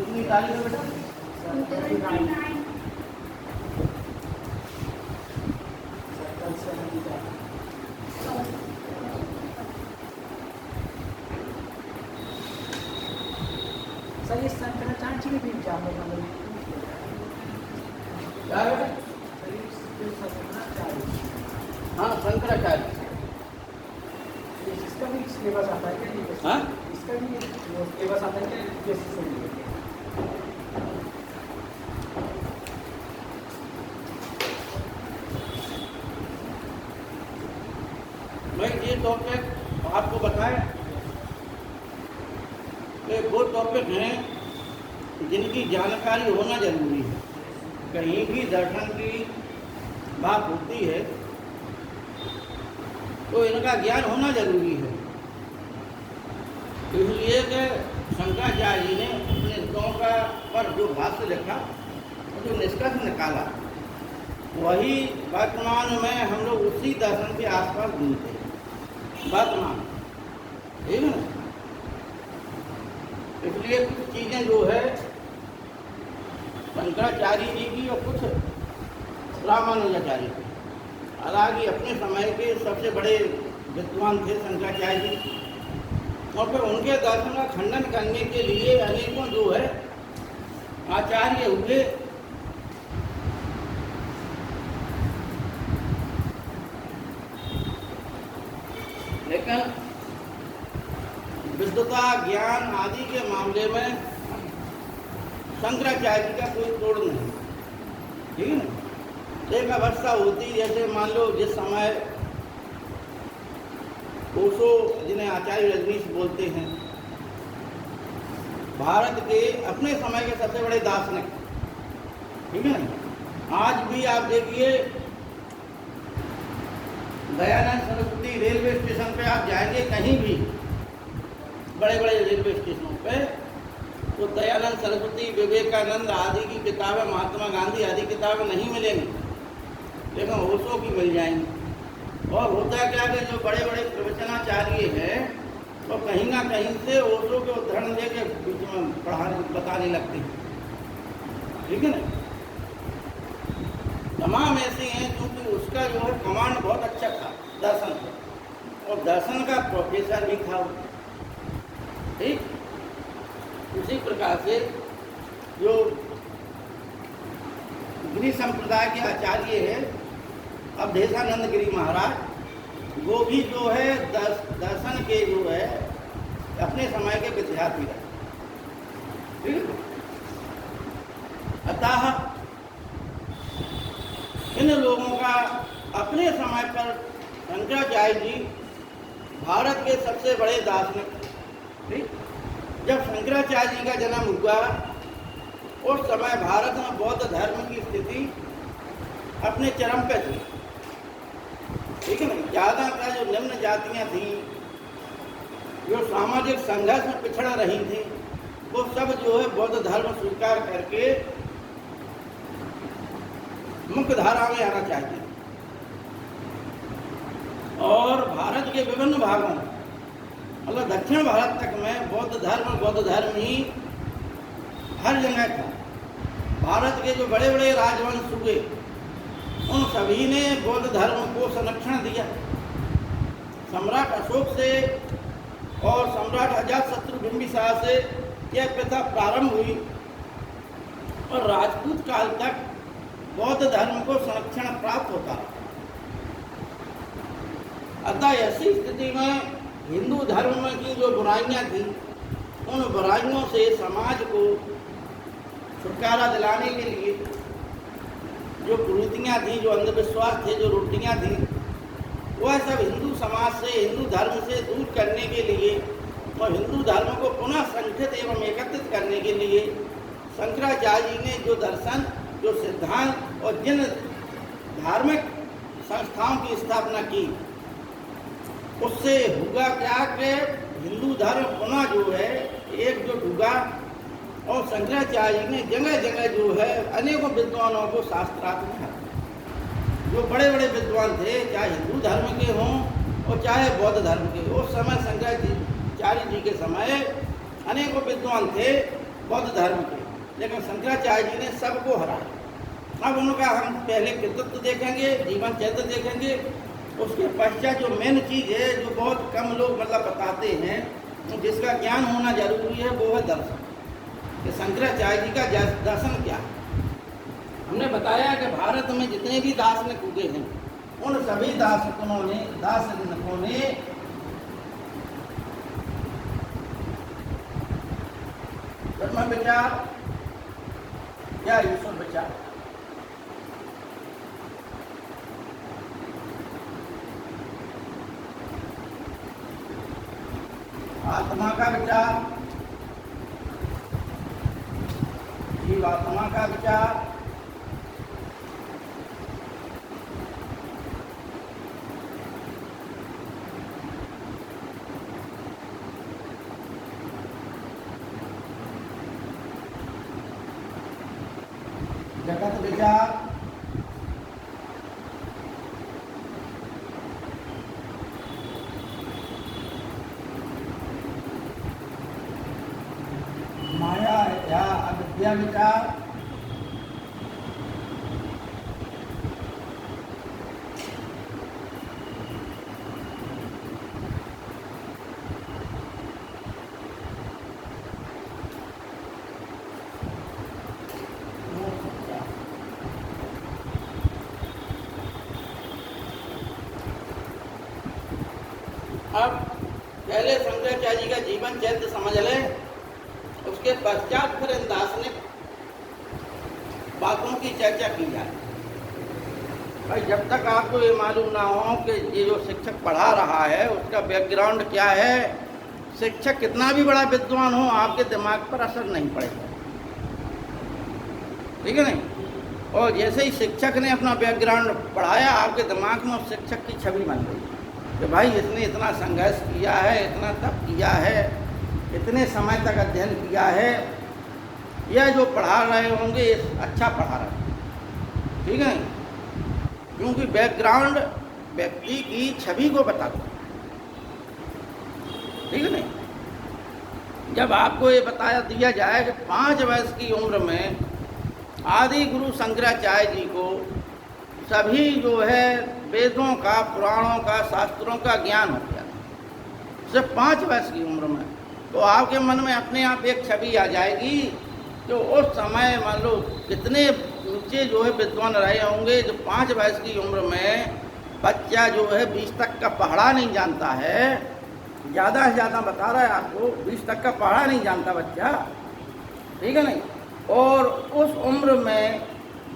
कितनी तारीख है बेटा? 29। सर ये शंकराचार्य जी भी क्या है मतलब क्या है? हाँ शंकराचार्य इसका भी सिलेबस आता है क्या? हाँ इसका भी सिलेबस आता है क्या? यूपीएससी से मिलेगा। मैं ये टॉपिक आपको बताएं कि वो टॉपिक हैं जिनकी जानकारी होना जरूरी है। कहीं भी दर्शन की बात होती है तो इनका ज्ञान होना जरूरी है। इसलिए कि शंकराचार्य जी ने अपने हितों का पर जो भाष्य लिखा और जो निष्कर्ष निकाला वही वर्तमान में हम लोग उसी दर्शन के आसपास घूमते हैं वर्तमान, ठीक है ना। इसलिए कुछ चीज़ें जो है शंकराचार्य जी की और कुछ रामानुजाचार्य की। हालांकि अपने समय के सबसे बड़े विद्वान थे शंकराचार्य जी और फिर उनके दर्शन का खंडन करने के लिए अनेकों जो है आचार्य हुए। लेकिन विद्वता ज्ञान आदि के मामले में शंकराचार्य जी का कोई तोड़ नहीं, ठीक है ना। एक अवस्था होती जैसे मान लो जिस समय ओशो जिन्हें आचार्य रजनीश बोलते हैं भारत के अपने समय के सबसे बड़े दार्शनिक, ठीक है ना। आज भी आप देखिए दयानंद सरस्वती रेलवे स्टेशन पे आप जाएंगे कहीं भी बड़े बड़े रेलवे स्टेशनों पे तो दयानंद सरस्वती विवेकानंद आदि की किताबें महात्मा गांधी आदि किताबें नहीं मिलेंगी लेकिन ओशो की मिल जाएंगी। और होता क्या कि जो बड़े बड़े प्रवचनाचार्य हैं तो कहीं ना कहीं से ओशो के उदाहरण लेके बीच में बताने लगते हैं, ठीक है ना। तमाम ऐसे हैं क्योंकि उसका जो है कमांड बहुत अच्छा था दर्शन का और दर्शन का प्रोफेसर भी था, ठीक। उसी प्रकार से जो गिरी संप्रदाय के आचार्य हैं अवधेशानंद गिरी महाराज वो भी जो है दर्शन के जो है अपने समय के विद्यार्थी रहे, ठीक है। अतः इन लोगों का अपने समय पर शंकराचार्य जी भारत के सबसे बड़े दार्शनिक, ठीक। जब शंकराचार्य जी का जन्म हुआ उस समय भारत में बौद्ध धर्म की स्थिति अपने चरम पे थी, ठीक है ना। ज़्यादातर जो निम्न जातियाँ थीं जो सामाजिक संघर्ष में पिछड़ रही थी वो सब जो है बौद्ध धर्म स्वीकार करके मुख्य धारा में आना चाहिए। और भारत के विभिन्न भागों मतलब दक्षिण भारत तक में बौद्ध धर्म ही हर जगह था। भारत के जो बड़े बड़े राजवंश हुए उन सभी ने बौद्ध धर्म को संरक्षण दिया। सम्राट अशोक से और सम्राट अजातशत्रु बिंबिसार से यह प्रथा प्रारंभ हुई और राजपूत काल तक बौद्ध धर्म को संरक्षण प्राप्त होता। अतः ऐसी स्थिति में हिंदू धर्म की जो बुराइयां थी उन बुराइयों से समाज को छुटकारा दिलाने के लिए जो कुरीतियाँ थी, जो अंधविश्वास थे, जो रुटियाँ थी, वह सब हिंदू समाज से, हिंदू धर्म से दूर करने के लिए और हिंदू धर्म को पुनः संगठित एवं एकत्रित करने के लिए शंकराचार्य जी ने जो दर्शन, जो सिद्धांत और जिन धार्मिक संस्थाओं की स्थापना की उससे हुआ क्या कि हिंदू धर्म पुनः जो है एकजुट हुआ। और शंकराचार्य जी ने जगह जगह जो है अनेकों विद्वानों को शास्त्रार्थ में जो बड़े बड़े विद्वान थे चाहे हिंदू धर्म के हों और चाहे बौद्ध धर्म के। उस समय शंकराचार्य जी के समय अनेकों विद्वान थे बौद्ध धर्म के, लेकिन शंकराचार्य जी ने सबको हराया। अब उनका हम पहले कृतित्व देखेंगे, जीवन चरित्र देखेंगे, उसके पश्चात जो मेन चीज़ है जो बहुत कम लोग मतलब बताते हैं, जिसका ज्ञान होना जरूरी है, वो है दर्शन, कि शंकराचार्य जी का दर्शन क्या है। हमने बताया कि भारत में जितने भी दार्शनिक उगे हैं, उन सभी दार्शनिकों ने ब्रह्म विचार या ईश्वर विचार, आत्मा का विचार, जीवात्मा का विचार, जगत विचार, माया या अविद्या विचार, अब पहले शंकराचार्य जी का जीवन चरित्र समझ लें, उसके पश्चात फिर इन दार्शनिक बातों की चर्चा की जाए। भाई जब तक आपको ये मालूम ना हो कि ये जो शिक्षक पढ़ा रहा है उसका बैकग्राउंड क्या है, शिक्षक कितना भी बड़ा विद्वान हो, आपके दिमाग पर असर नहीं पड़ेगा, ठीक है नहीं। और जैसे ही शिक्षक ने अपना बैकग्राउंड पढ़ाया, आपके दिमाग में उस शिक्षक की छवि बन गई कि भाई इसने इतना संघर्ष किया है, इतना तप किया है, इतने समय तक अध्ययन किया है, यह जो पढ़ा रहे होंगे अच्छा पढ़ा रहे हैं, ठीक है। क्योंकि बैकग्राउंड व्यक्ति की छवि को बताता है, ठीक है नहीं। जब आपको ये बताया दिया जाए कि 5 वर्ष की उम्र में आदि गुरु शंकराचार्य जी को सभी जो है वेदों का, पुराणों का, शास्त्रों का ज्ञान हो गया, सिर्फ 5 वर्ष की उम्र में, तो आपके मन में अपने आप एक छवि आ जाएगी जो उस समय मान लो कितने ऊंचे जो है विद्वान रहे होंगे, जो 5 वर्ष की उम्र में बच्चा जो है 20 तक का पहाड़ा नहीं जानता है, ज़्यादा से ज़्यादा बता रहा है आपको, 20 तक का पहाड़ा नहीं जानता बच्चा, ठीक है नहीं। और उस उम्र में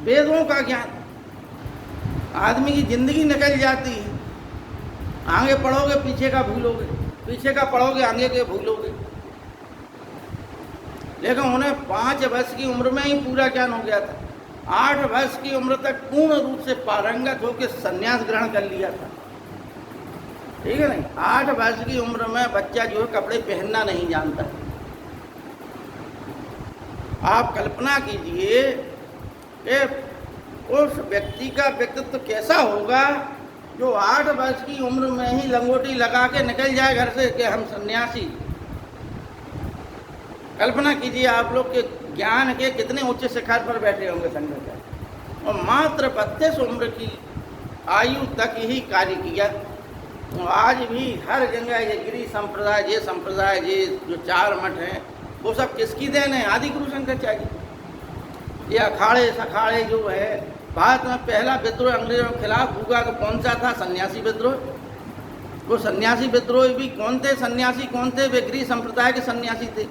वेदों का ज्ञान, आदमी की ज़िंदगी निकल जाती है, आगे पढ़ोगे पीछे का भूलोगे, पीछे का पढ़ोगे आगे के भूलोगे, लेकिन उन्हें 5 वर्ष की उम्र में ही पूरा ज्ञान हो गया था। 8 वर्ष की उम्र तक पूर्ण रूप से पारंगत होकर संन्यास ग्रहण कर लिया था, ठीक है नहीं। 8 वर्ष की उम्र में बच्चा जो है कपड़े पहनना नहीं जानता। आप कल्पना कीजिए कि उस व्यक्ति का व्यक्तित्व कैसा होगा जो 8 वर्ष की उम्र में ही लंगोटी लगा के निकल जाए घर से कि हम सन्यासी। कल्पना कीजिए आप लोग के ज्ञान के कितने उच्च शिखर पर बैठे होंगे शंकराचार्य, और मात्र 32 उम्र की आयु तक ही कार्य किया। तो आज भी हर जगह ये गिरी संप्रदाय, ये संप्रदाय, ये जो 4 मठ हैं, वो सब किसकी देन है? आदि गुरु शंकराचार्य। ये अखाड़े सखाड़े जो है, भारत में पहला विद्रोह अंग्रेजों के खिलाफ हुआ तो कौन सा था? सन्यासी विद्रोह। वो सन्यासी विद्रोह भी कौन थे? सन्यासी कौन थे? वे गिरी संप्रदाय के सन्यासी थे,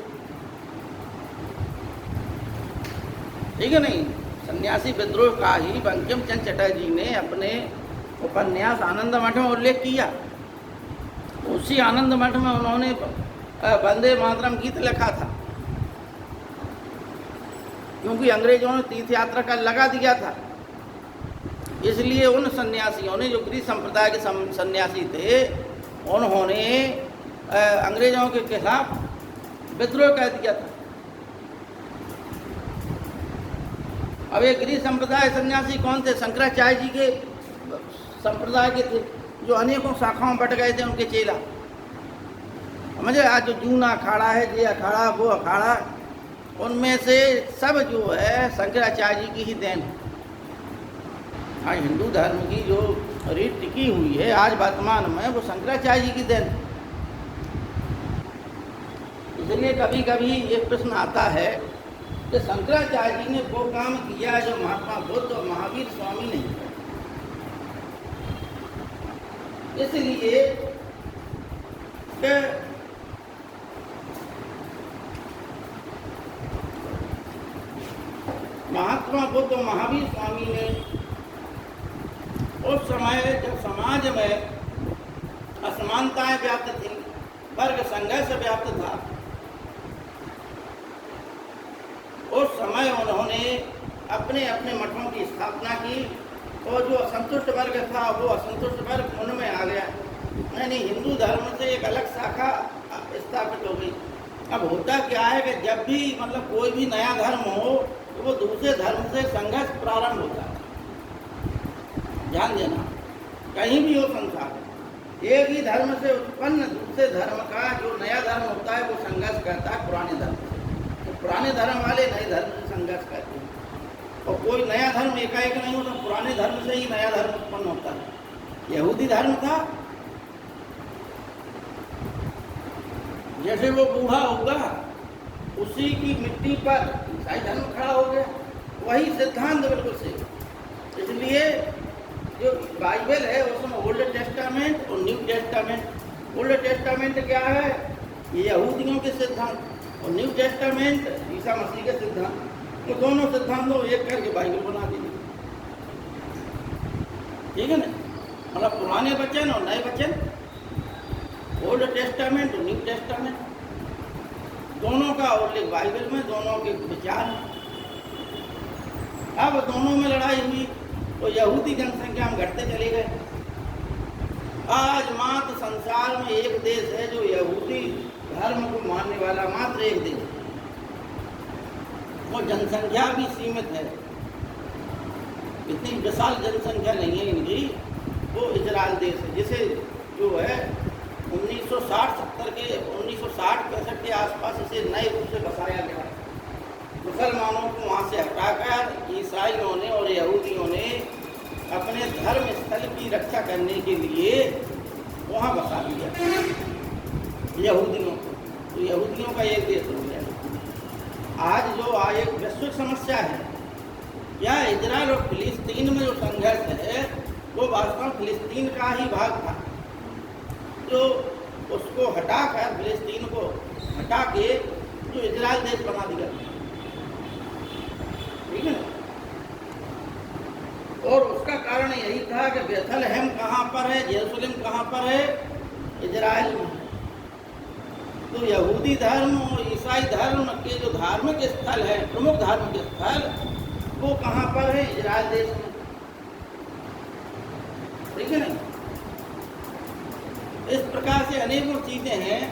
ठीक है नहीं। सन्यासी विद्रोह का ही बंकिम चंद्र चटर्जी ने अपने उपन्यास आनंद मठ में उल्लेख किया। उसी आनंद मठ में उन्होंने वंदे मातरम गीत लिखा था, क्योंकि अंग्रेजों ने तीर्थ यात्रा का लगा दिया था। इसलिए उन सन्यासियों ने, जो गिरी संप्रदाय के सन्यासी थे, उन्होंने अंग्रेजों के खिलाफ विद्रोह कर दिया था। अब ये गिरी संप्रदाय सन्यासी कौन थे? शंकराचार्य जी के संप्रदाय के थे, जो अनेकों शाखाओं बट गए थे उनके चेला। समझे? आज जो जूना अखाड़ा है, ये अखाड़ा, वो अखाड़ा, उनमें से सब जो है शंकराचार्य जी की ही देन है। हाँ, हिंदू धर्म की जो रीत टिकी हुई है आज वर्तमान में, वो शंकराचार्य जी की देन है। इसलिए कभी कभी ये प्रश्न आता है कि शंकराचार्य जी ने वो काम किया जो महात्मा बुद्ध और महावीर स्वामी ने किया। इसलिए कि महात्मा बुद्ध और महावीर स्वामी ने उस समय जब समाज में असमानताएं व्याप्त थी, वर्ग संघर्ष व्याप्त था, उस समय उन्होंने अपने अपने मठों की स्थापना की और जो असंतुष्ट वर्ग था वो असंतुष्ट वर्ग उनमें आ गया। नहीं, हिंदू धर्म से एक अलग शाखा स्थापित हो गई। अब होता क्या है कि जब भी मतलब कोई भी नया धर्म हो तो वो दूसरे धर्म से संघर्ष प्रारंभ होता है। ध्यान देना, कहीं भी हो संसार, एक ही धर्म से उत्पन्न दूसरे धर्म का जो नया धर्म होता है वो संघर्ष करता है पुराने धर्म से। तो पुराने धर्म वाले नए धर्म से संघर्ष करते हैं, और कोई नया धर्म एकाएक नहीं होता, पुराने धर्म से ही नया धर्म उत्पन्न होता है। यहूदी धर्म था, जैसे वो बूढ़ा होगा उसी की मिट्टी पर ईसाई धर्म खड़ा हो गया, वही सिद्धांत बिल्कुल से। इसलिए जो बाइबल है उसमें ओल्ड टेस्टामेंट और न्यू टेस्टामेंट। ओल्ड टेस्टामेंट क्या है? ये यहूदियों के सिद्धांत, और न्यू टेस्टामेंट ईसा मसीह के सिद्धांत। तो दोनों सिद्धांतों एक करके बाइबल बना दी, ठीक है ना? मतलब पुराने वचन और नए वचन, ओल्ड टेस्टामेंट और न्यू टेस्टामेंट, दोनों का उल्लेख बाइबल में, दोनों के विचार। अब दोनों में लड़ाई हुई तो यहूदी जनसंख्या में घटते चले गए। आज मात्र संसार में एक देश है जो यहूदी धर्म को मानने वाला, मात्र एक देश, वो जनसंख्या भी सीमित है, इतनी विशाल जनसंख्या नहीं है इनकी। वो इजराइल देश है, जिसे जो है 1960-70 के 1960-65 के आसपास इसे नए रूप से बसाया गया। मुसलमानों को वहाँ से हटाकर ईसाइयों ने और यहूदियों ने अपने धर्म स्थल की रक्षा करने के लिए वहाँ बसा दिया यहूदियों को। तो यहूदियों का एक देश हो गया। आज जो एक वैश्विक समस्या है, क्या इजराइल और फिलिस्तीन में जो संघर्ष है वो वास्तव में फिलिस्तीन का ही भाग था, जो उसको हटाकर, फिलिस्तीन को हटा के जो इजराइल देश बना दिया, ठीक है। और उसका कारण यही था कि बेथलहम कहाँ पर है, यरूशलेम कहाँ पर है? इजराइल में। तो यहूदी धर्म और ईसाई धर्म के जो धार्मिक स्थल है, प्रमुख धार्मिक स्थल, वो कहाँ पर है? इजराइल देश में, ठीक है ना? इस प्रकार से अनेकों चीजें हैं।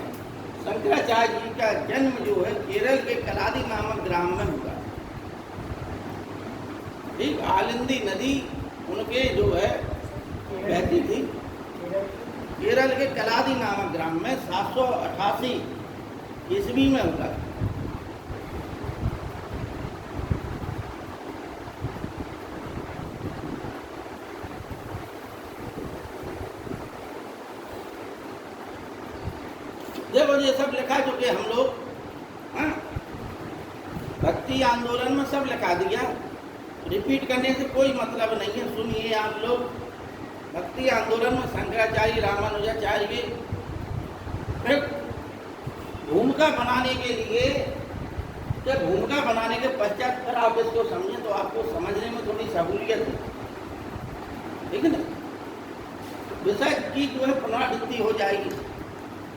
शंकराचार्य जी का जन्म जो है केरल के कलादी नामक ग्राम में हुआ। ठीक, आलिंदी नदी उनके जो है बहती थी केरल के कलादी नामक ग्राम में 788 ईस्वी में हुआ। देखो, ये सब लिखा चुके हम लोग, हाँ, भक्ति आंदोलन में सब लिखा दिया, रिपीट करने से कोई मतलब नहीं है। सुनिए आप लोग, भक्ति आंदोलन में शंकराचार्य, रामानुजाचार्य फिर भूमिका बनाने के लिए, जब भूमिका बनाने के पश्चात फिर आप इसको समझें तो आपको समझने में थोड़ी सहूलियत है, ठीक है ना? विषय की जो है पुनरावृत्ति हो जाएगी।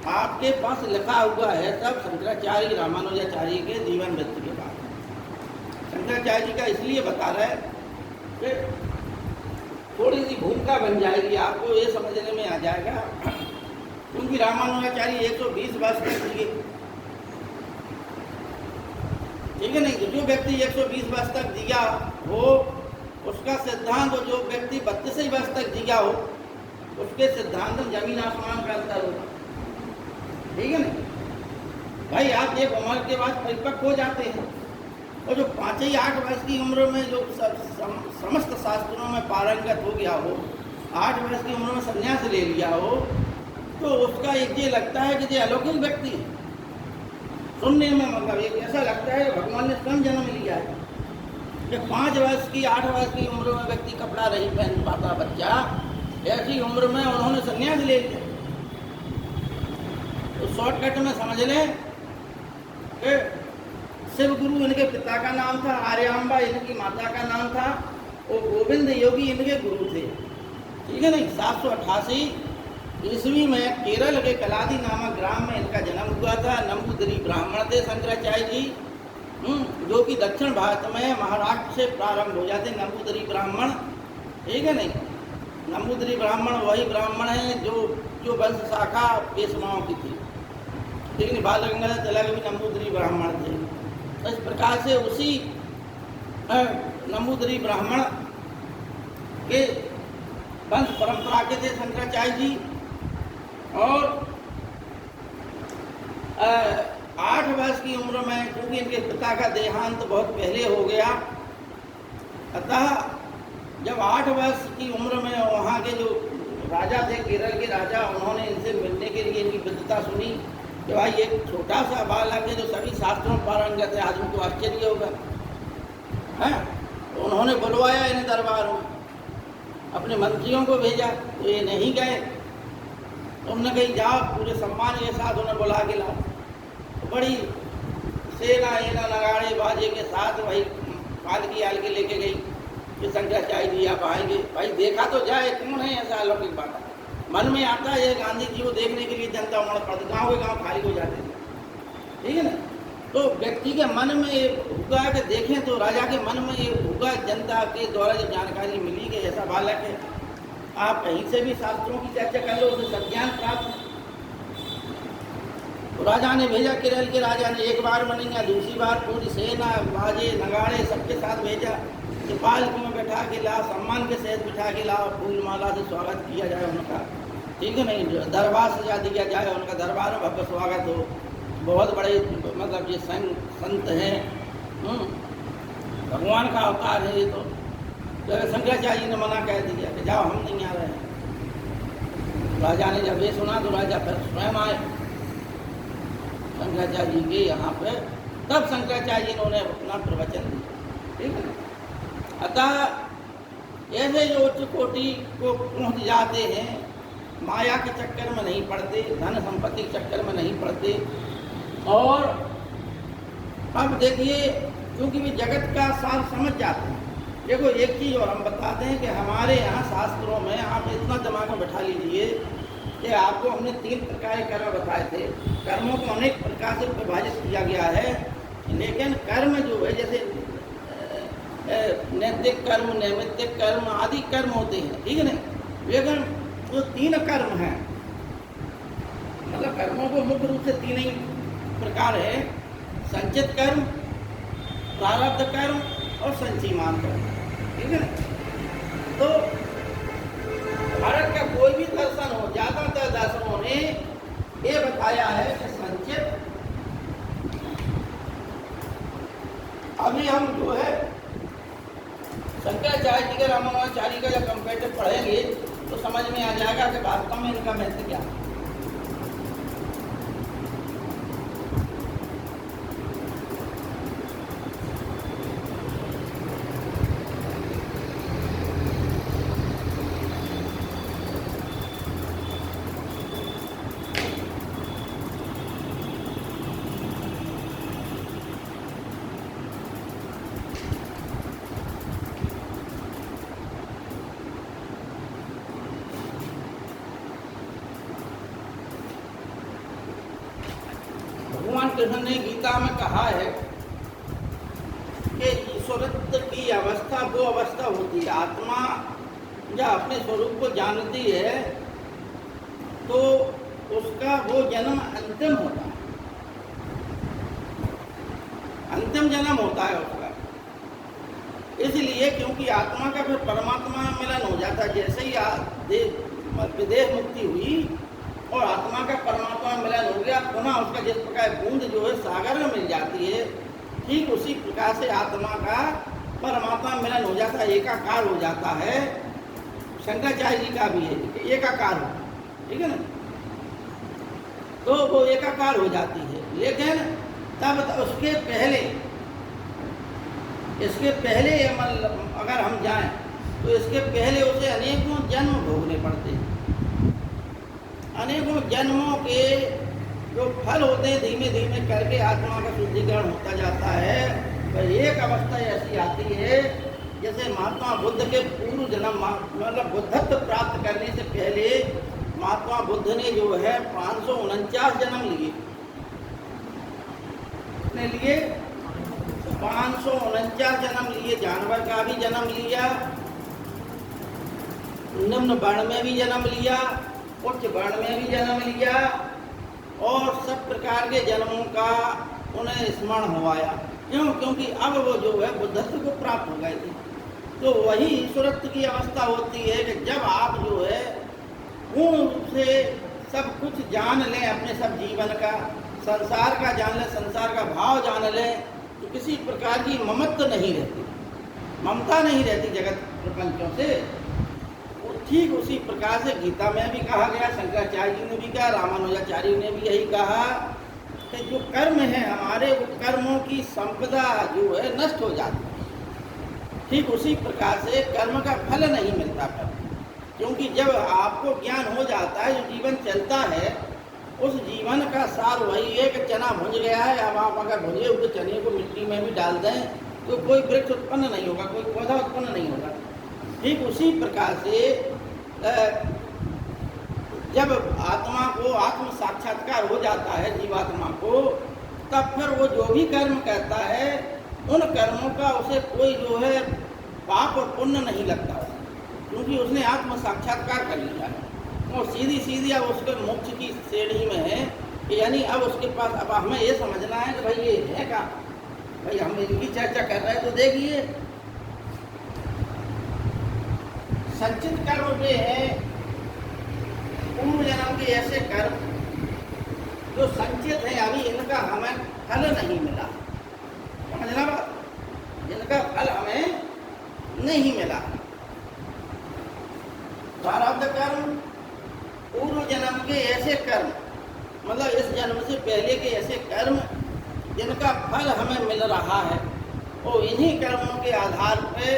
आपके पास लिखा हुआ है सब शंकराचार्य, रामानुजाचार्य के जीवन वृत्ति के बाद। शंकराचार्य जी का इसलिए बता रहा है कि थोड़ी सी भूमिका बन जाएगी, आपको ये समझने में आ जाएगा। क्योंकि रामानुजाचार्य 120 वर्ष तक जिए, ठीक है नहीं? तो जो व्यक्ति 120 वर्ष तक जिया हो उसका सिद्धांत, और जो व्यक्ति 32 वर्ष तक जिया हो उसके सिद्धांत में जमीन आसमान का अंतर होगा, ठीक है ना? भाई आप एक उम्र के बाद परिपक्व हो जाते हैं, और जो 5 ही 8 वर्ष की उम्र में जो समस्त शास्त्रों में पारंगत हो गया हो, 8 वर्ष की उम्र में संन्यास ले लिया हो, तो उसका एक ये लगता है कि ये अलौकिक व्यक्ति है। सुनने में मतलब एक ऐसा लगता है कि भगवान ने स्वयं जन्म लिया है। कि 5 वर्ष की 8 वर्ष की उम्र में व्यक्ति कपड़ा नहीं पहन पाता बच्चा, ऐसी उम्र में उन्होंने संन्यास ले लिया। तो शॉर्टकट में समझ लें कि शिव गुरु इनके पिता का नाम था, आर्यांबा इनकी माता का नाम था, और गोविंद योगी इनके गुरु थे। ठीक है नहीं। 788 ईस्वी में केरल के कलादी नामक ग्राम में इनका जन्म हुआ था। नंबूदरी ब्राह्मण थे शंकराचार्य जी, जो कि दक्षिण भारत में महाराष्ट्र से प्रारंभ हो जाते नंबूदरी ब्राह्मण। ठीक है नहीं। नंबूदरी ब्राह्मण वही ब्राह्मण है जो वंश शाखा पेशवाओं की थी। ठीक है। बाल गंगाधर तिलक भी नंबूदरी ब्राह्मण थे। तो इस प्रकार से उसी नंबूदरी ब्राह्मण के वंश परंपरा के थे शंकराचार्य जी। और 8 वर्ष की उम्र में, क्योंकि इनके पिता का देहांत बहुत पहले हो गया, अतः जब 8 वर्ष की उम्र में वहाँ के जो राजा थे, केरल के राजा, उन्होंने इनसे मिलने के लिए इनकी विद्वता सुनी कि भाई एक छोटा सा बालक है जो सभी शास्त्रों में पारंगत है, आदमी को आश्चर्य होगा। हैं? तो उन्होंने बुलवाया इन्हें दरबार में, अपने मंत्रियों को भेजा, तो ये नहीं गए। तो उन्होंने कही जाओ, पूरे सम्मान के साथ उन्हें बुला के लाओ। तो बड़ी सेना नगाड़े बाजे के साथ वही पालकी आल के लेके गई कि शंकराचार्य जी आप आएंगे। भाई देखा तो जाए, कौन है ऐसा अलौकिक बात। मन में आता है गांधी जी को देखने के लिए जनता उमड़ पड़ती, गाँव के गाँव खाली हो जाते थे। ठीक है ना। तो व्यक्ति के मन में ये होगा कि देखें, तो राजा के मन में ये होगा, जनता के द्वारा जो जानकारी मिली कि ऐसा बालक है, आप कहीं से भी शास्त्रों की चर्चा कर लो, उसे सब ज्ञान प्राप्त। तो राजा ने भेजा, केरल के राजा ने एक बार में नहीं, दूसरी बार पूरी सेना बाजे नगाड़े सबके साथ भेजा कि पालकी में बैठा के लाओ, सम्मान के सहित बिठा के लाओ, फूल माला से स्वागत किया जाए उनका। ठीक है नहीं। दरबार सजा दिया जाए, उनका दरबार में भव्य स्वागत हो। बहुत बड़े मतलब ये संत हैं, भगवान का अवतार है ये। तो शंकराचार्य जी ने मना कर दिया कि जाओ, हम नहीं आ रहे हैं। राजा ने जब ये सुना तो राजा फिर स्वयं आए शंकराचार्य जी के यहाँ पे, तब शंकराचार्य जी ने उन्हें अपना प्रवचन दिया। ठीक है। अतः ऐसे जो उच्च कोटि को पहुँच जाते हैं, माया के चक्कर में नहीं पड़ते, धन संपत्ति के चक्कर में नहीं पड़ते। और अब देखिए, क्योंकि वे जगत का सार समझ जाते हैं। देखो एक चीज़ और हम बताते हैं कि हमारे यहाँ शास्त्रों में आप इतना दिमाग में बैठा लीजिए कि आपको हमने 3 प्रकार के कर्म बताए थे। कर्मों को अनेक प्रकार से विभाजित किया गया है, लेकिन कर्म जो है, जैसे नैतिक कर्म, नैमित्तिक कर्म आदि कर्म होते हैं। ठीक है ना। लेकिन जो 3 कर्म हैं, मतलब कर्मों को मुख्य रूप से 3 ही प्रकार है: संचित कर्म, प्रारब्ध कर्म और संचीमान कर्म। ठीक है ना। तो भारत का कोई भी दर्शन हो, ज़्यादातर दर्शनों ने ये बताया है कि संचित, अभी हम जो है शंकराचार्य जी के रामानुजाचार्य का जब कंपेरेटिव पढ़ेंगे तो समझ में आ जाएगा कि वास्तव में इनका महत्व क्या है। भगवान कृष्ण ने गीता में कहा है कि ईश्वरत्व की अवस्था वो अवस्था होती है, आत्मा जब अपने स्वरूप को जानती है तो उसका वो जन्म अंतिम होता है, अंतिम जन्म होता है उसका। इसलिए क्योंकि आत्मा का फिर परमात्मा में मिलन हो जाता है। जैसे ही विदेह मुक्ति हुई और आत्मा का परमात्मा में मिलन हो गया, पुनः उसका जिस प्रकार बूंद जो है सागर में मिल जाती है, ठीक उसी प्रकार से आत्मा का परमात्मा में मिलन हो जाता है, एकाकार हो जाता है। शंकराचार्य जी का भी है कि एकाकार हो, ठीक है ना, तो वो एकाकार हो जाती है। लेकिन तब उसके पहले, इसके पहले अगर हम जाएं तो इसके पहले उसे अनेकों जन्म भोगने पड़ते हैं। अनेकों जन्मों के जो फल होते हैं धीमे धीमे करके आत्मा का शुद्धिकरण होता जाता है। पर एक अवस्था ऐसी आती है जैसे महात्मा बुद्ध के पूर्व जन्म, मतलब बुद्धत्व प्राप्त करने से पहले महात्मा बुद्ध ने जो है 549 जन्म लिए। कितने लिए? 549 जन्म लिए। जानवर का भी जन्म लिया, निम्न वर्ण में भी जन्म लिया, उच्च वर्ण में भी जन्म लिया, और सब प्रकार के जन्मों का उन्हें स्मरण हुआया। क्यों? क्योंकि अब वो जो है बुद्धत्व को प्राप्त हो गए थे। तो वही ईश्वरत्व की अवस्था होती है कि जब आप जो है पूर्ण रूप से सब कुछ जान लें, अपने सब जीवन का, संसार का जान लें, संसार का भाव जान लें, तो किसी प्रकार की ममत्व नहीं रहती, ममता नहीं रहती जगत प्रपंचों से। ठीक उसी प्रकार से गीता में भी कहा गया, शंकराचार्य जी ने भी कहा, रामानुजाचार्य ने भी यही कहा कि जो कर्म है हमारे, वो कर्मों की संपदा जो है नष्ट हो जाती है। ठीक उसी प्रकार से कर्म का फल नहीं मिलता कभी, क्योंकि जब आपको ज्ञान हो जाता है, जो जीवन चलता है उस जीवन का सार वही है कि चना भुंज गया है, अब आप अगर भुंजे हुए चने को मिट्टी में भी डाल दें तो कोई वृक्ष उत्पन्न नहीं होगा, कोई पौधा उत्पन्न नहीं होगा। ठीक उसी प्रकार से जब आत्मा को आत्म साक्षात्कार हो जाता है जीवात्मा को, तब फिर वो जो भी कर्म करता है उन कर्मों का उसे कोई जो है पाप और पुण्य नहीं लगता, क्योंकि उसने आत्म साक्षात्कार कर लिया है। और सीधी सीधी अब उसके मोक्ष की श्रेणी में है कि यानी अब उसके पास, अब हमें ये समझना है कि भाई ये है क्या, भाई हम इनकी चर्चा कर रहे हैं तो देखिए संचित कर्म में है पूर्व जन्म के ऐसे कर्म जो संचित हैं, अभी इनका हमें फल नहीं मिला, समझना बात, इनका फल हमें नहीं मिला। प्रारब्ध कर्म, पूर्व जन्म के ऐसे कर्म, मतलब इस जन्म से पहले के ऐसे कर्म जिनका फल हमें मिल रहा है, और इन्हीं कर्मों के आधार पर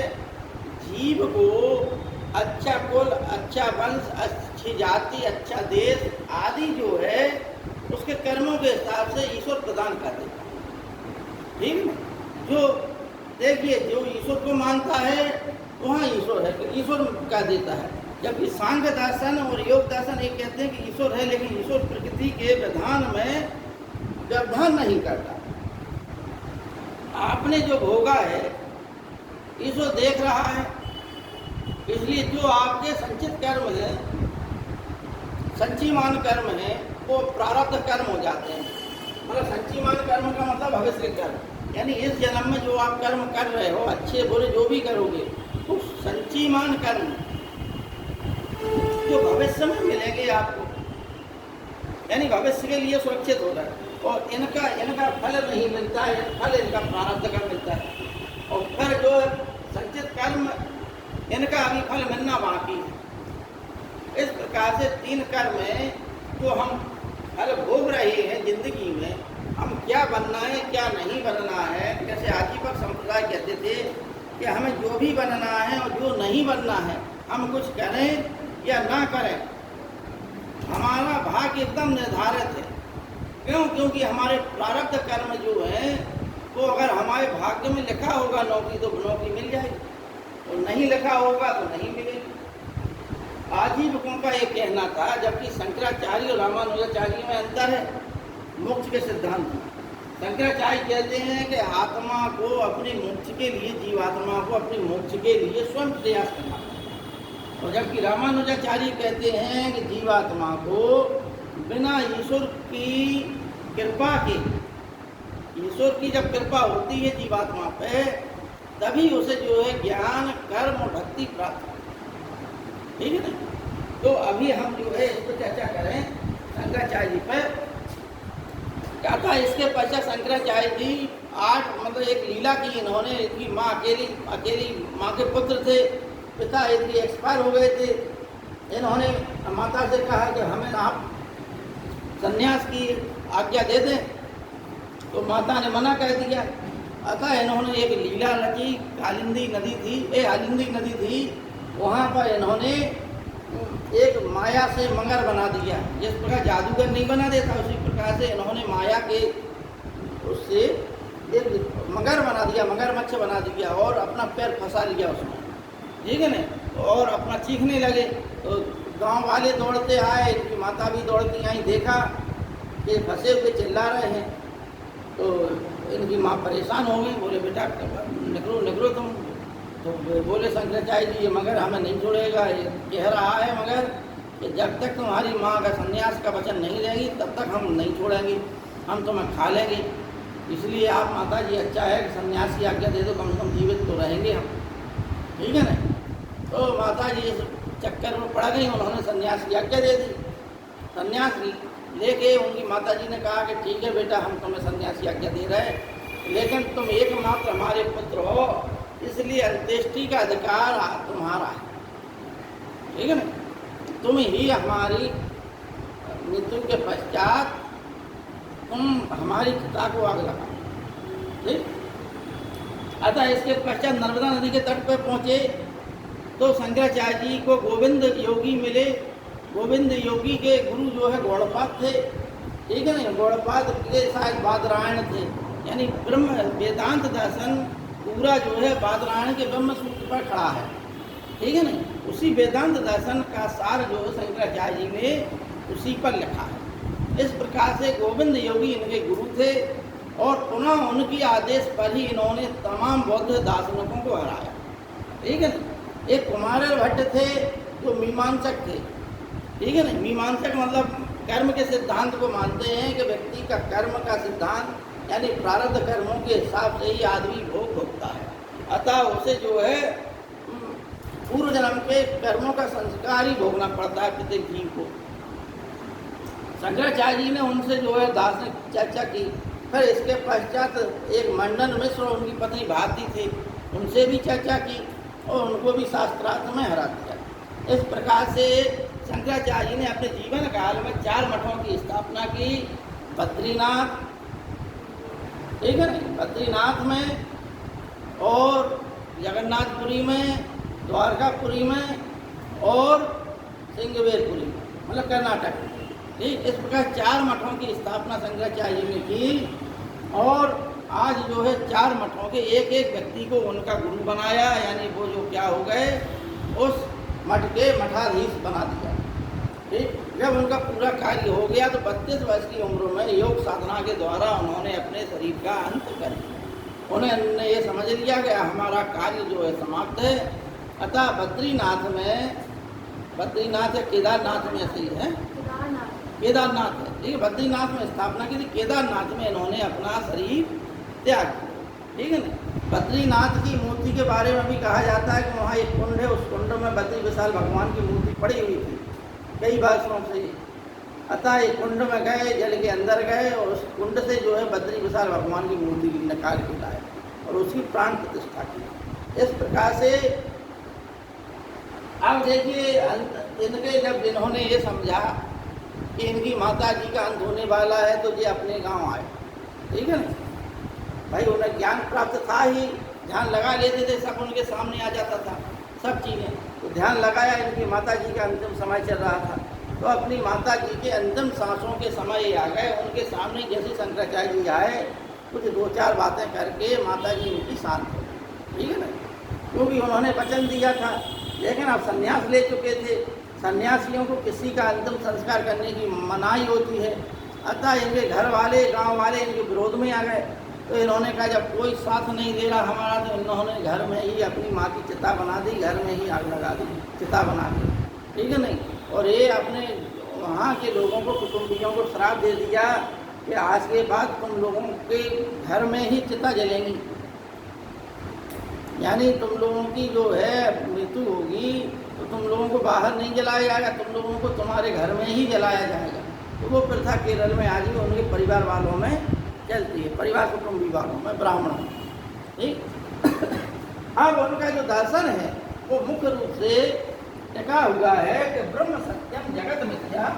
जीव को अच्छा कुल, अच्छा वंश, अच्छी जाति, अच्छा देश आदि जो है उसके कर्मों के हिसाब से ईश्वर प्रदान कर देता है। ठीक है, जो देखिए जो ईश्वर को मानता है वहाँ ईश्वर है, तो ईश्वर का देता है। जबकि सांख्य दर्शन और योग दर्शन ये कहते हैं कि ईश्वर है, लेकिन ईश्वर प्रकृति के विधान में व्यवधान नहीं करता। आपने जो भोगा है ईश्वर देख रहा है, इसलिए जो आपके संचित कर्म है, संचीमान कर्म है, वो प्रारब्ध कर्म हो जाते हैं। मतलब संचीमान कर्म का मतलब भविष्य कर्म, यानी इस जन्म में जो आप कर्म कर रहे हो, अच्छे बुरे जो भी करोगे, तो संचीमान कर्म जो भविष्य में मिलेंगे आपको, यानी भविष्य के लिए सुरक्षित हो रहा है, और इनका फल नहीं मिलता है, फल इनका प्रारब्ध का मिलता है। और फिर जो संचित कर्म इनका अभी फल मिलना बाकी है। इस प्रकार से तीन कर्म है जो हम फल भोग रहे हैं जिंदगी में। हम क्या बनना है क्या नहीं बनना है, जैसे आजीवक संप्रदाय कहते थे कि हमें जो भी बनना है और जो नहीं बनना है, हम कुछ करें या ना करें, हमारा भाग्य एकदम निर्धारित है। क्यों? क्योंकि हमारे प्रारब्ध कर्म जो हैं वो अगर हमारे भाग्य में लिखा होगा नौकरी तो नौकरी मिल जाएगी, और नहीं लिखा होगा तो नहीं मिलेगी। आजीवकों का ये कहना था, जबकि शंकराचार्य और रामानुजाचार्य में अंतर है मोक्ष के सिद्धांत में। शंकराचार्य कहते हैं कि आत्मा को अपने मोक्ष के लिए, जीवात्मा को अपने मोक्ष के लिए स्वयं प्रयास करना, और जबकि रामानुजाचार्य कहते हैं कि जीवात्मा को बिना ईश्वर की कृपा के, ईश्वर की जब कृपा होती है जीवात्मा पे, तभी उसे जो है ज्ञान, कर्म और भक्ति प्राप्त होती है। ठीक है ना? तो अभी हम जो है इस पर चर्चा करें पश्चात शंकराचार्य जी मतलब एक लीला की इन्होंने। इनकी माँ अकेली माँ के पुत्र थे, पिता इनके एक्सपायर हो गए थे। इन्होंने माता से कहा कि हमें आप संन्यास की आज्ञा दे दें, तो माता ने मना कर दिया। अतः इन्होंने एक लीला रची। आलिंदी नदी थी, वहाँ पर इन्होंने एक माया से मगर बना दिया। जिस प्रकार जादूगर नहीं बना देता, उसी प्रकार से इन्होंने माया के उससे एक मगर बना दिया, मगरमच्छ बना दिया और अपना पैर फंसा लिया उसमें, ठीक है ना। और अपना चीखने लगे तो गांव वाले दौड़ते आए, इनकी माता भी दौड़ती आई, देखा कि फंसे हुए चिल्ला रहे हैं। तो इनकी माँ परेशान हो गई, बोले बेटा निकलो तुम। तो बोले शंकराचार्य जी ये मगर हमें नहीं छोड़ेगा, ये कह रहा है मगर कि जब तक तुम्हारी माँ का संन्यास का वचन नहीं रहेगी तब तक हम नहीं छोड़ेंगे, हम तुम्हें खा लेंगे। इसलिए आप माता जी अच्छा है कि संन्यास की आज्ञा दे दो, कम से कम जीवित तो रहेंगे हम, ठीक है ना। तो माता जी इस चक्कर में पड़ गई, उन्होंने संन्यास की आज्ञा दे दी। संन्यास लेके उनकी माता जी ने कहा कि ठीक है बेटा, हम तुम्हें संन्यास की आज्ञा दे रहे हैं, लेकिन तुम एकमात्र हमारे पुत्र हो, इसलिए अंत्येष्टि का अधिकार तुम्हारा है, ठीक है ना। तुम ही हमारी मृत्यु के पश्चात तुम हमारी चिता को आग लगा, ठीक। अतः इसके पश्चात नर्मदा नदी के तट पर पहुँचे तो शंकराचार्य जी को गोविंद योगी मिले। गोविंद योगी के गुरु जो है गौड़पाद थे, ठीक है ना। गौड़पाद के शायद बादरायण थे, यानी ब्रह्म वेदांत दर्शन पूरा जो है बादरायण के ब्रह्म सूत्र पर खड़ा है, ठीक है ना। उसी वेदांत दर्शन का सार जो है शंकराचार्य जी ने उसी पर लिखा है। इस प्रकार से गोविंद योगी इनके गुरु थे और पुनः उनकी आदेश पर ही इन्होंने तमाम बौद्ध दार्शनिकों को हराया, ठीक है ना। एक कुमार भट्ट थे जो मीमांसक थे, ठीक है ना। मीमांसक मतलब कर्म के सिद्धांत को मानते हैं कि व्यक्ति का कर्म का सिद्धांत यानी प्रारब्ध कर्मों के हिसाब से ही आदमी भोग भोगता है। अतः उसे जो है पूर्व जन्म के कर्मों का संस्कार ही भोगना पड़ता है प्रत्येक जीव को। शंकराचार्य जी ने उनसे जो है दार्शनिक चर्चा की। फिर इसके पश्चात एक मंडन मिश्र और उनकी पत्नी भारती थे, उनसे भी चर्चा की और उनको भी शास्त्रार्थ में हरा दिया। इस प्रकार से शंकराचार्य जी ने अपने जीवन काल में 4 मठों की स्थापना की। बद्रीनाथ, ठीक है ना, बद्रीनाथ में और जगन्नाथपुरी में, द्वारकापुरी में और सिंगवेरपुरी में, मतलब कर्नाटक में, ठीक। इस प्रकार 4 मठों की स्थापना शंकराचार्य जी ने की और आज जो है 4 मठों के एक एक व्यक्ति को उनका गुरु बनाया, यानी वो जो क्या हो गए उस मठ के मठाधीश बना दिया, ठीक। जब उनका पूरा कार्य हो गया तो 32 वर्ष की उम्र में योग साधना के द्वारा उन्होंने अपने शरीर का अंत कर दिया। उन्होंने ये समझ लिया कि हमारा कार्य जो है समाप्त है। अतः बद्रीनाथ या केदारनाथ में ऐसे ही है, केदारनाथ है, ठीक है। बद्रीनाथ में स्थापना की थी, केदारनाथ में इन्होंने अपना शरीर त्याग किया, ठीक है ना। बद्रीनाथ की मूर्ति के बारे में भी कहा जाता है कि वहाँ एक कुंड है, उस कुंड में बद्री विशाल भगवान की मूर्ति पड़ी हुई थी कई वर्षों से। अतः एक कुंड में गए, जल के अंदर गए और उस कुंड से जो है बद्री विशाल भगवान की मूर्ति निकाल के लाए और उसकी प्राण प्रतिष्ठा की। इस प्रकार से अब देखिए इनके जब इन्होंने ये समझा कि इनकी माता जी का अंत होने वाला है तो ये अपने गांव आए, ठीक है ना। भाई उन्हें ज्ञान प्राप्त था ही, ध्यान लगा लेते थे, सब उनके सामने आ जाता था सब चीज़ें। तो ध्यान लगाया, इनकी माता जी का अंतिम समय चल रहा था तो अपनी माता जी के अंतिम सांसों के समय आ गए। उनके सामने जैसे शंकराचार्य जी आए कुछ 2-4 बातें करके माता जी उनकी शांत हो, ठीक है ना, क्योंकि उन्होंने वचन दिया था। लेकिन अब संन्यास ले चुके थे, सन्यासियों को किसी का अंतिम संस्कार करने की मनाही होती है। अतः इनके घर वाले, गांव वाले इनके विरोध में आ गए। तो इन्होंने कहा जब कोई साथ नहीं दे रहा हमारा, तो इन्होंने घर में ही अपनी माँ की चिता बना दी, घर में ही आग लगा दी, चिता बना दी, ठीक है नहीं। और ये अपने वहाँ के लोगों को, कुटुंबियों को श्राप दे दिया कि आज के बाद तुम लोगों के घर में ही चिता जलेंगी, यानी तुम लोगों की जो है मृत्यु होगी तो तुम लोगों को बाहर नहीं जलाया जाएगा, तुम लोगों को तुम्हारे घर में ही जलाया जाएगा। तो वो प्रथा केरल में आज भी उनके परिवार वालों में चलती है, परिवार कुटुंब विभाग हूँ, मैं ब्राह्मण हूँ, ठीक। अब उनका जो दर्शन है वो मुख्य रूप से टिका हुआ है कि ब्रह्म सत्यम जगत मिथ्या।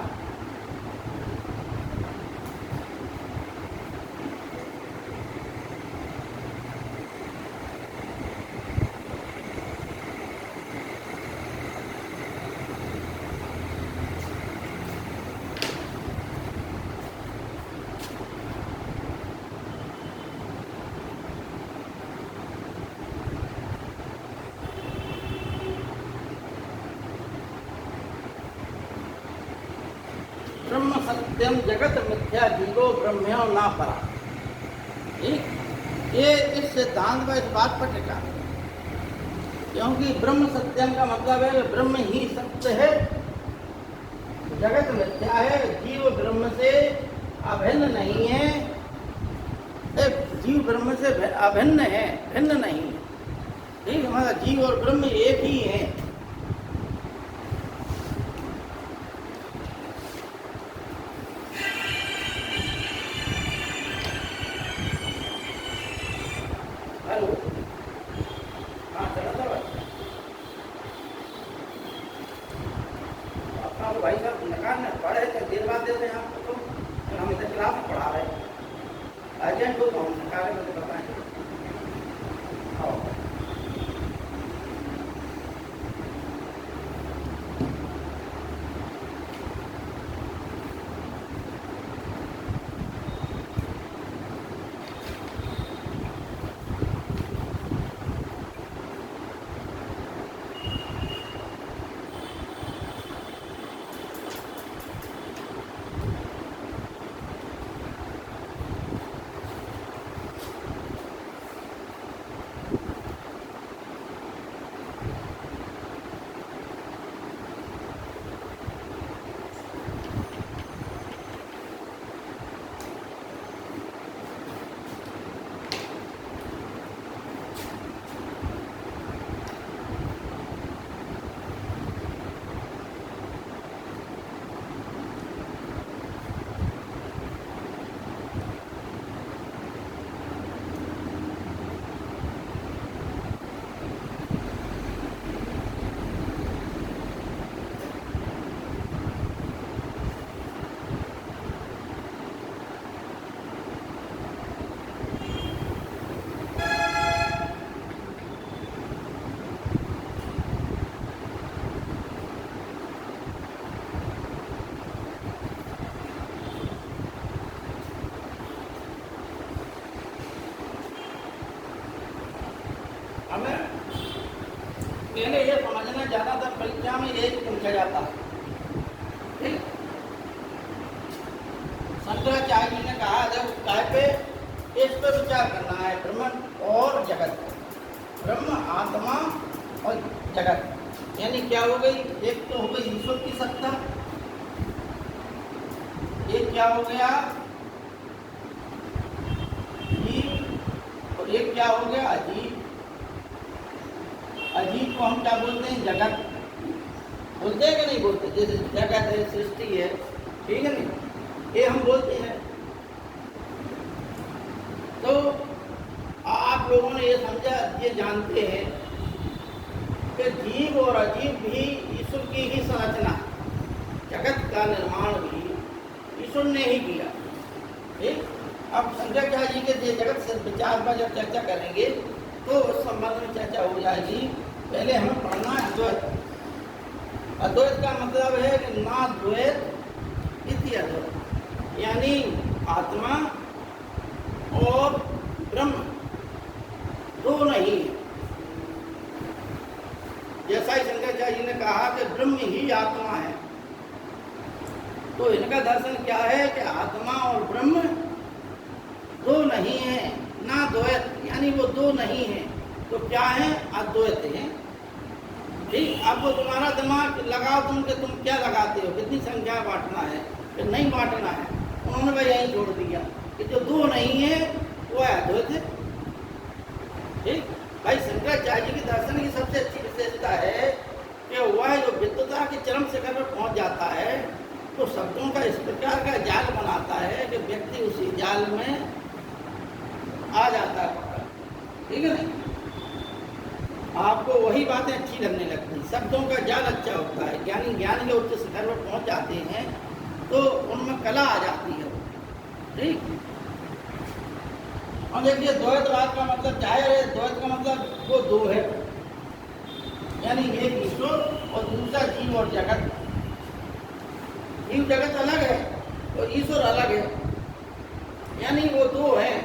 ब्रह्म सत्यम जगत मिथ्या जीवो ब्रह्म्यो ना परा। ठीक, ये इस सिद्धांत का इस बात पर टिका, क्योंकि ब्रह्म सत्यम का मतलब है ब्रह्म ही सत्य है, जगत मिथ्या है, जीव ब्रह्म से अभिन्न नहीं है, जीव ब्रह्म से अभिन्न है, भिन्न नहीं है। ठीक, हमारा जीव और ब्रह्म एक ही है। भाई साहब नकान पढ़े थे, देर बाद देते हैं आपको, तो हम इधर क्लास में पढ़ा रहे हैं, अर्जेंट हो तो हम नकारे में बताएंगे। पहले ये समझना, ज्यादातर परीक्षा में यही पूछा जाता है। ठीक, शंकराचार्य जी ने कहा जब काय पे इस पर विचार करना है, ब्रह्म और जगत, ब्रह्म आत्मा और जगत, यानी क्या हो गई, एक तो हो गई ईश्वर की सत्ता, एक क्या हो गया जीव, और एक क्या हो गया अजीब। अजीब को हम क्या बोलते हैं, जगत बोलते हैं कि नहीं बोलते, जैसे जगत है, सृष्टि है, ठीक है नहीं, ये हम बोलते हैं। तो आप लोगों ने ये समझा, ये जानते हैं कि जीव और अजीब भी ईश्वर की ही संरचना, जगत का निर्माण भी ईश्वर ने ही किया। ठीक, अब शंकराचार्य जी के जगत से विचार पर जब चर्चा करेंगे तो उस संबंध में चर्चा हो जाएगी। पहले हमें पढ़ना है अद्वैत। अद्वैत का मतलब है कि ना द्वैत इति अद्वैत, यानी आत्मा और ब्रह्म दो नहीं है। जैसा ही शंकराचार्य जी ने कहा कि ब्रह्म ही आत्मा है, तो इनका दर्शन क्या है कि आत्मा और ब्रह्म दो नहीं है, ना द्वैत, यानी वो दो नहीं है, तो क्या है, अद्वैत है। ठीक, अब वो तुम्हारा दिमाग लगाओ तुम कि तुम क्या लगाते हो, कितनी संख्या बांटना है कि नहीं बांटना है। उन्होंने भाई यही छोड़ दिया कि जो दो नहीं है वो है अद्वैत है। ठीक, भाई शंकराचार्य जी के दर्शन की सबसे अच्छी विशेषता है कि वह जो विद्वता के चरम शिखर पर पहुंच जाता है तो शब्दों का इस प्रकार का जाल बनाता है कि व्यक्ति उसी जाल में आ जाता है पक्का, ठीक है नहीं? आपको वही बातें अच्छी लगने लगती, शब्दों का जाल अच्छा होता है। ज्ञानी ज्ञान के उच्च शिखर पर पहुंच जाते हैं तो उनमें कला आ जाती है, ठीक। और देखिए द्वैतवाद का मतलब जाहिर है, द्वैत का मतलब वो दो है, यानी एक ईश्वर और दूसरा जीव और जगत। जीव जगत अलग है और ईश्वर अलग है, यानी वो दो हैं।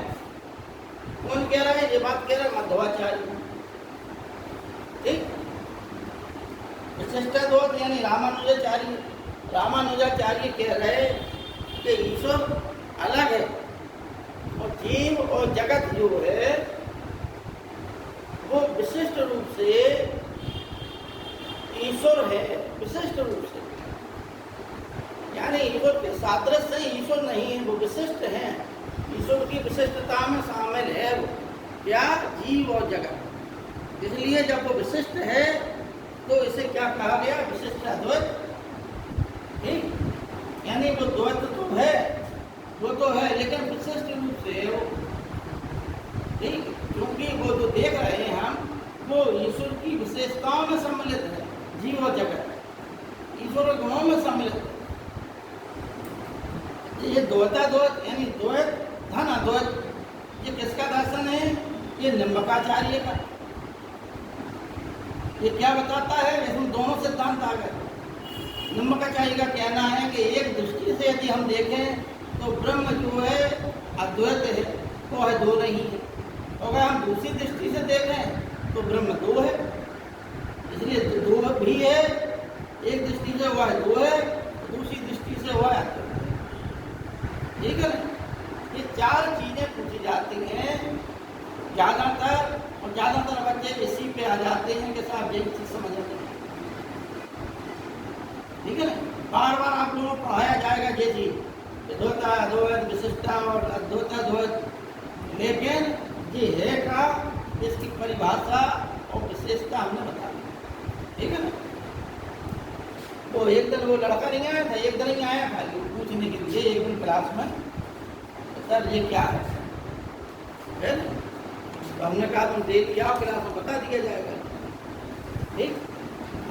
कौन कह रहा है ये बात? कह रहा है मध्वाचार्य, ठीक। विशिष्टाद्वैत यानी रामानुजाचार्य, रामानुजाचार्य कह रहे कि ईश्वर अलग है और जीव और जगत जो है वो विशिष्ट रूप से ईश्वर है, विशिष्ट रूप से, यानी ईश्वर के सादृश्य से ईश्वर नहीं है, वो विशिष्ट है। ईश्वर की विशिष्टता में शामिल है वो क्या? जीव और जगत। इसलिए जब वो विशिष्ट है तो इसे क्या कहा गया? विशिष्ट अद्वैत, ठीक। यानी वो द्वैत तो है, वो तो है, लेकिन विशिष्ट रूप से है वो, ठीक। क्योंकि वो जो देख रहे हैं हम वो ईश्वर की विशेषताओं में सम्मिलित है, जीव और जगत ईश्वर के गुणों में सम्मिलित है। ये द्वैताद्वैत यानी द्वैत धन अद्वैत, ये किसका दर्शन है? ये निम्बकाचार्य का। ये क्या बताता है? इसमें दोनों सिद्धांत आ गए। निम्बकाचार्य का कहना है कि एक दृष्टि से यदि हम देखें तो ब्रह्म जो है अद्वैत है, वो है दो नहीं है। तो अगर हम दूसरी दृष्टि से देखें तो ब्रह्म दो है, इसलिए दो भी है। एक दृष्टि से वह दो है, दूसरी दृष्टि से वह अद्वैत है, ठीक है ना? ये चार चीजें पूछी जाती हैं ज़्यादातर, और ज़्यादातर बच्चे इसी पे आ जाते हैं कि साहब यही चीज़ समझ आते हैं, ठीक है ना? बार बार आप लोगों को पढ़ाया जाएगा ये चीज, द्वैत अद्वैत, विशिष्टता और अद्वैत अद्वैत, लेकिन ये है का इसकी परिभाषा और विशेषता हमने बता दी, ठीक है ना? तो एक दिन वो लड़का नहीं आया था, एक दिन ही आया खाली पूछने के लिए एक दिन क्लास में, सर ये क्या है ना? तो हमने कहा तुम दे दिया क्लास में बता दिया जाएगा, ठीक।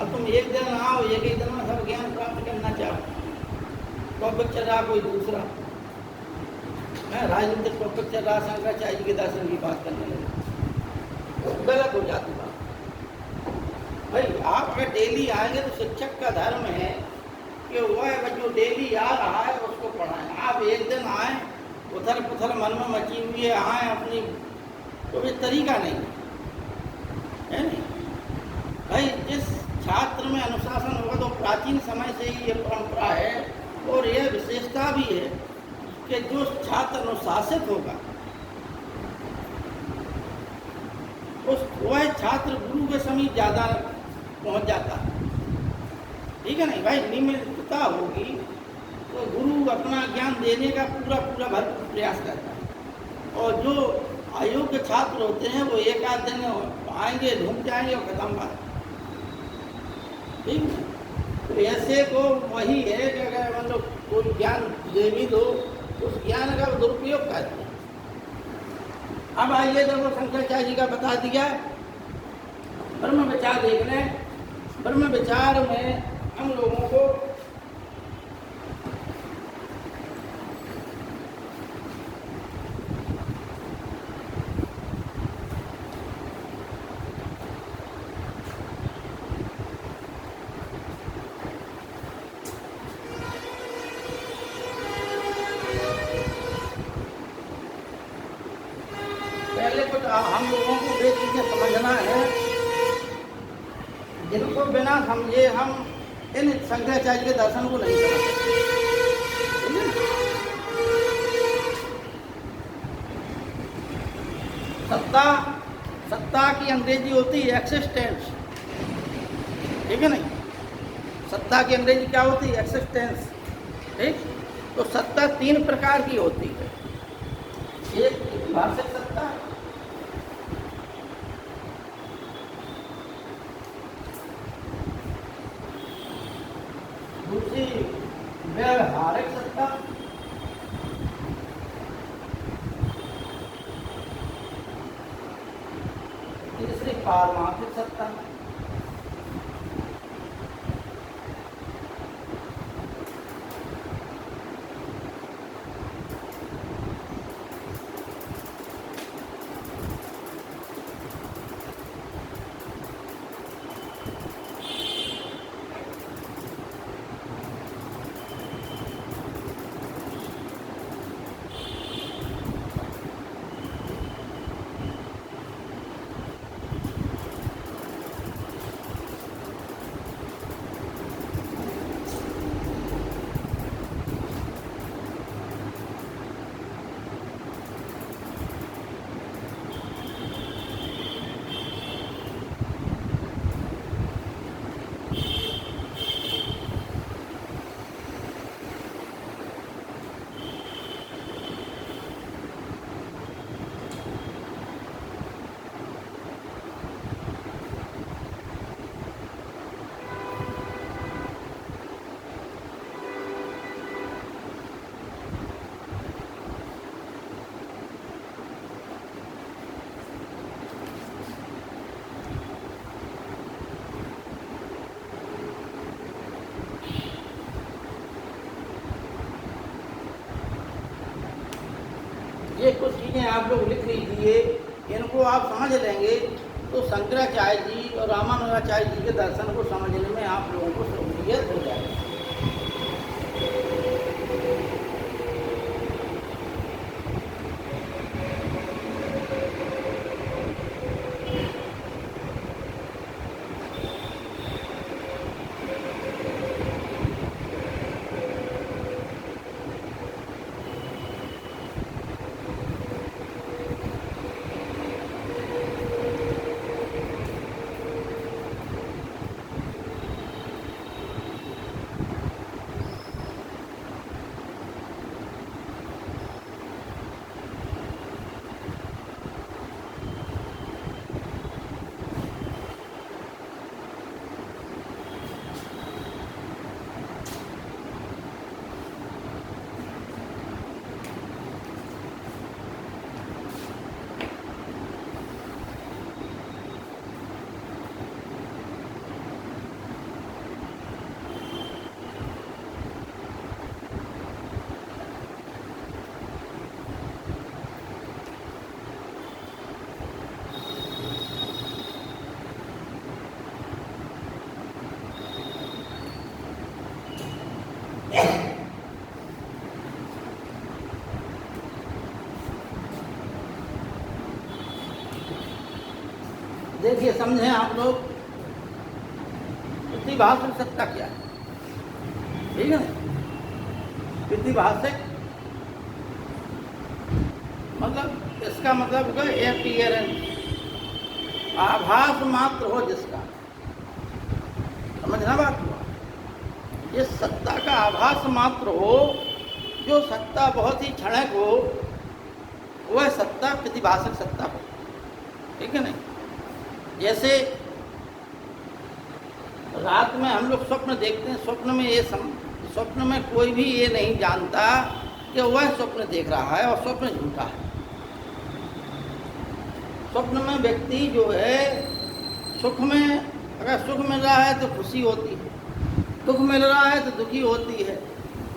अब तुम एक दिन आओ, एक ही दिन में सब ज्ञान प्राप्त करना चाहो, टॉपिक चल रहा कोई दूसरा, राजनीतिक टॉपिक चल रहा, शंकराचार्य के दर्शन की बात करने लगे, गलत हो जाती बात। भाई आप अगर डेली आएंगे तो शिक्षक का धर्म है कि वह जो डेली आ रहा है उसको पढ़ाएं। आप एक दिन आए उथल पुथल मन में मची हुई है आए अपनी, तो ये तरीका नहीं है नहीं। भाई जिस छात्र में अनुशासन होगा तो प्राचीन समय से ही ये परंपरा है, और यह विशेषता भी है कि जो छात्र अनुशासित होगा उस वह छात्र गुरु के समीप ज़्यादा पहुंच जाता है, ठीक है नहीं? भाई नियमितता होगी तो गुरु अपना ज्ञान देने का पूरा पूरा भरपूर प्रयास करता है, और जो अयोग्य छात्र होते हैं वो एक आध दिन आएंगे, ढूंढ जाएंगे और खत्म बात, ठीक। तो ऐसे को वही है कि अगर मतलब कोई ज्ञान दे भी दो उस ज्ञान का दुरुपयोग करते हैं। अब आइए देखो शंकराचार्य जी का बता दिया ब्रह्म विचार देख लें। ब्रह्म विचार में हम लोगों को पहले कुछ हम लोगों को ये चीजें समझना है जिनको बिना समझे हम इन शंकराचार्य के दर्शन को नहीं समझ सकते। सत्ता, सत्ता की अंग्रेजी होती है एक्सिस्टेंस, ठीक है नहीं? सत्ता की अंग्रेजी क्या होती है? एक्सिस्टेंस, ठीक। तो सत्ता तीन प्रकार की होती है। एक भाषिक सत्ता, दूसरी व्यावहारिक सत्ता, पारमार्थिक सत्ता। ये कुछ चीज़ें आप लोग लिख लीजिए, इनको आप समझ लेंगे तो शंकराचार्य जी और रामानुजाचार्य जी के दर्शन को समझने में आप लोगों को सहूलियत हो जाएगी। देखिए, समझें आप लोग, प्रतिभाषिक सत्ता क्या है, ठीक है। प्रतिभाषिक मतलब इसका मतलब अपीयरेंस, आभास मात्र हो जिसका, समझना बात हुआ। ये सत्ता का आभास मात्र हो, जो सत्ता बहुत ही क्षणिक हो, वह सत्ता प्रतिभाषिक सत्ता हो, ठीक है नहीं। जैसे रात में हम लोग स्वप्न देखते हैं, स्वप्न में स्वप्न में कोई भी ये नहीं जानता कि वह स्वप्न देख रहा है और स्वप्न झूठा है। स्वप्न में व्यक्ति जो है सुख में, अगर सुख मिल रहा है तो खुशी होती है, दुख मिल रहा है तो दुखी होती है,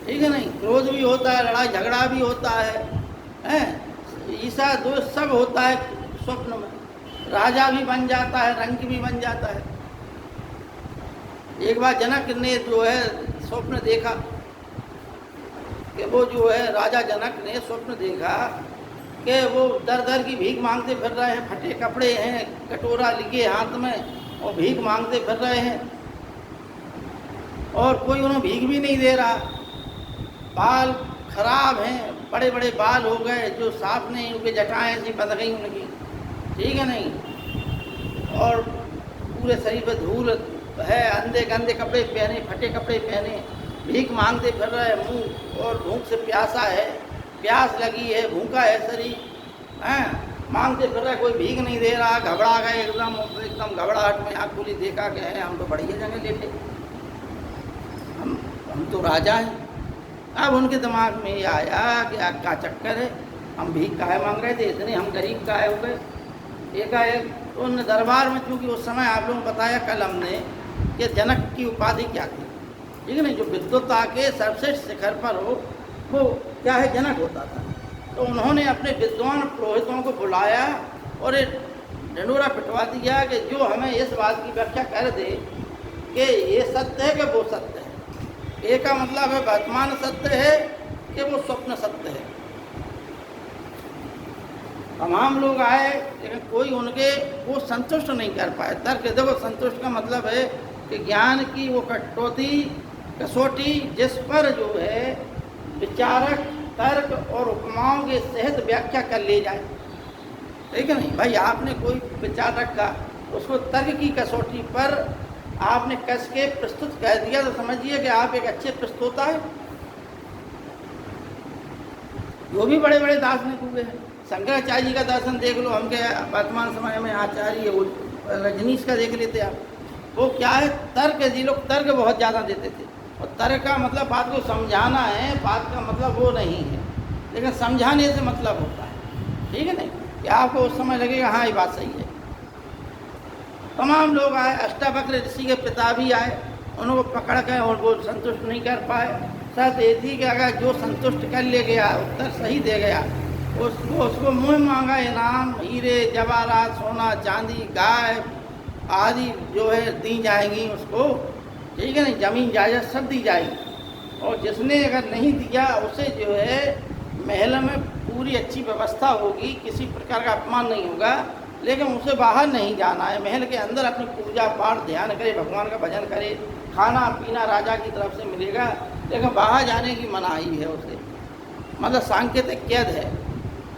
ठीक है नहीं। क्रोध भी होता है, लड़ाई झगड़ा भी होता है, ईर्ष्या द्वेष सब होता है स्वप्न में। राजा भी बन जाता है, रंक भी बन जाता है। एक बार जनक ने जो है स्वप्न देखा कि वो जो है राजा जनक ने स्वप्न देखा कि वो दर दर की भीख मांगते फिर रहे हैं, फटे कपड़े हैं, कटोरा लिए हाथ में और भीख मांगते फिर रहे हैं, और कोई उन्हें भीख भी नहीं दे रहा। बाल खराब हैं, बड़े बड़े बाल हो गए जो साफ नहीं, उनके जटाएं ऐसी बंध गई उनकी, ठीक है नहीं। और पूरे शरीर पर धूल है, अंधे गंदे कपड़े पहने, फटे कपड़े पहने, भीख मांगते फिर रहे, मुंह और भूख से प्यासा है, प्यास लगी है, भूखा है शरीर, मांगते फिर रहे, कोई भीख नहीं दे रहा। घबरा गए एकदम, एकदम घबराहट में आँख खुली, देखा कि है हम तो बढ़िया जगह लेटे, हम तो राजा हैं। अब उनके दिमाग में ये आया कि क्या चक्कर है, हम भीख काहे मांग रहे थे, इतने हम गरीब काहे हो गए। एकाएक तो उन दरबार में, चूँकि उस समय आप लोगों को बताया कल हमने कि जनक की उपाधि क्या थी, ठीक है नहीं, जो विद्वता के सर्वश्रेष्ठ शिखर पर हो वो क्या है, जनक होता था। तो उन्होंने अपने विद्वान पुरोहितों को बुलाया और एक ढंढोरा पिटवा दिया कि जो हमें इस बात की व्याख्या कर दे कि ये सत्य है कि वो सत्य है। एक का मतलब है वर्तमान सत्य है कि वो स्वप्न सत्य है। तमाम लोग आए लेकिन कोई उनके वो संतुष्ट नहीं कर पाए। तर्क, देखो संतुष्ट का मतलब है कि ज्ञान की वो कसौटी जिस पर जो है विचारक तर्क और उपमाओं के सहित व्याख्या कर ले जाए, ठीक है नहीं। भाई आपने कोई विचार रखा, उसको तर्क की कसौटी पर आपने कस के प्रस्तुत कर दिया तो समझिए कि आप एक अच्छे प्रस्तुता है। जो भी बड़े बड़े दार्शनिक हुए हैं, शंकराचार्य जी का दर्शन देख लो, हम क्या वर्तमान समय में आचार्य वो रजनीश का देख लेते आप, वो क्या है, तर्क, जी लोग तर्क बहुत ज़्यादा देते थे। और तर्क का मतलब बात को समझाना है, बात का मतलब वो नहीं है, लेकिन समझाने से मतलब होता है, ठीक है नहीं, कि आपको उस समय लगेगा हाँ ये बात सही है। तमाम लोग आए, अष्टावक्र ऋषि के पिता भी आए, उनको पकड़ कर और वो संतुष्ट नहीं कर पाए। शर्त ये थी कि अगर जो संतुष्ट कर ले गया, उत्तर सही दे गया, उसको मुँह मांगा इनाम, हीरे जवाहरात, सोना चांदी, गाय आदि जो है दी जाएंगी उसको, ठीक है नहीं, ज़मीन जायदाद सब दी जाएगी। और जिसने अगर नहीं दिया उसे जो है महल में पूरी अच्छी व्यवस्था होगी, किसी प्रकार का अपमान नहीं होगा, लेकिन उसे बाहर नहीं जाना है। महल के अंदर अपनी पूजा पाठ ध्यान करे, भगवान का भजन करे, खाना पीना राजा की तरफ से मिलेगा, लेकिन बाहर जाने की मनाही है उसे, मतलब सांकेतिक कैद है,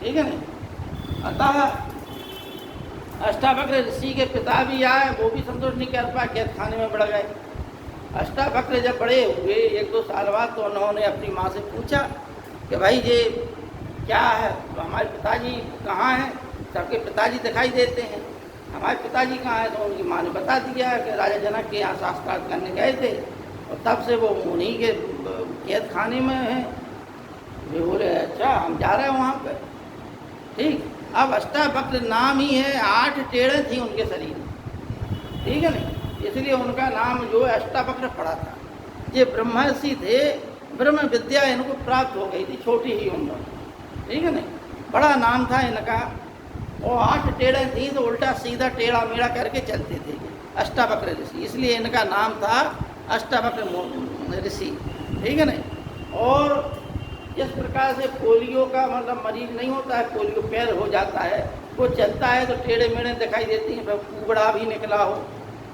ठीक है नहीं। अतः अष्टावक्र ऋषि के पिता भी आए, वो भी संतोष नहीं कर पाए, कैद खाने में बढ़ गए। अष्टावक्र जब बड़े हुए 1-2 साल बाद, तो उन्होंने अपनी माँ से पूछा कि भाई ये क्या है, तो हमारे पिताजी कहाँ हैं? सबके पिताजी दिखाई देते हैं, हमारे पिताजी कहाँ हैं? तो उनकी माँ ने बता दिया कि राजा जनक के यहाँ साक्षात्कार करने गए थे और तब से वो उन्हीं के कैद खाने में हैं। वे बोले अच्छा हम जा रहे हैं वहाँ पर, ठीक। अब अष्टावक्र नाम ही है, 8 टेढ़े थी उनके शरीर में, ठीक है नहीं, इसलिए उनका नाम जो है अष्टावक्र पड़ा था। ये ब्रह्मर्षि थे, ब्रह्म विद्या इनको प्राप्त हो गई थी छोटी ही उम्र में, ठीक है नहीं, बड़ा नाम था इनका। और 8 टेढ़े थी तो उल्टा सीधा टेढ़ा मेढ़ा करके चलते थे अष्टावक्र ऋषि, इसलिए इनका नाम था अष्टावक्र ऋषि, ठीक है नहीं। और जिस प्रकार से पोलियो का मतलब मरीज नहीं होता है, पोलियो पैर हो जाता है, वो चलता है तो टेढ़े मेढ़े दिखाई देती हैं, कुबड़ा भी निकला हो,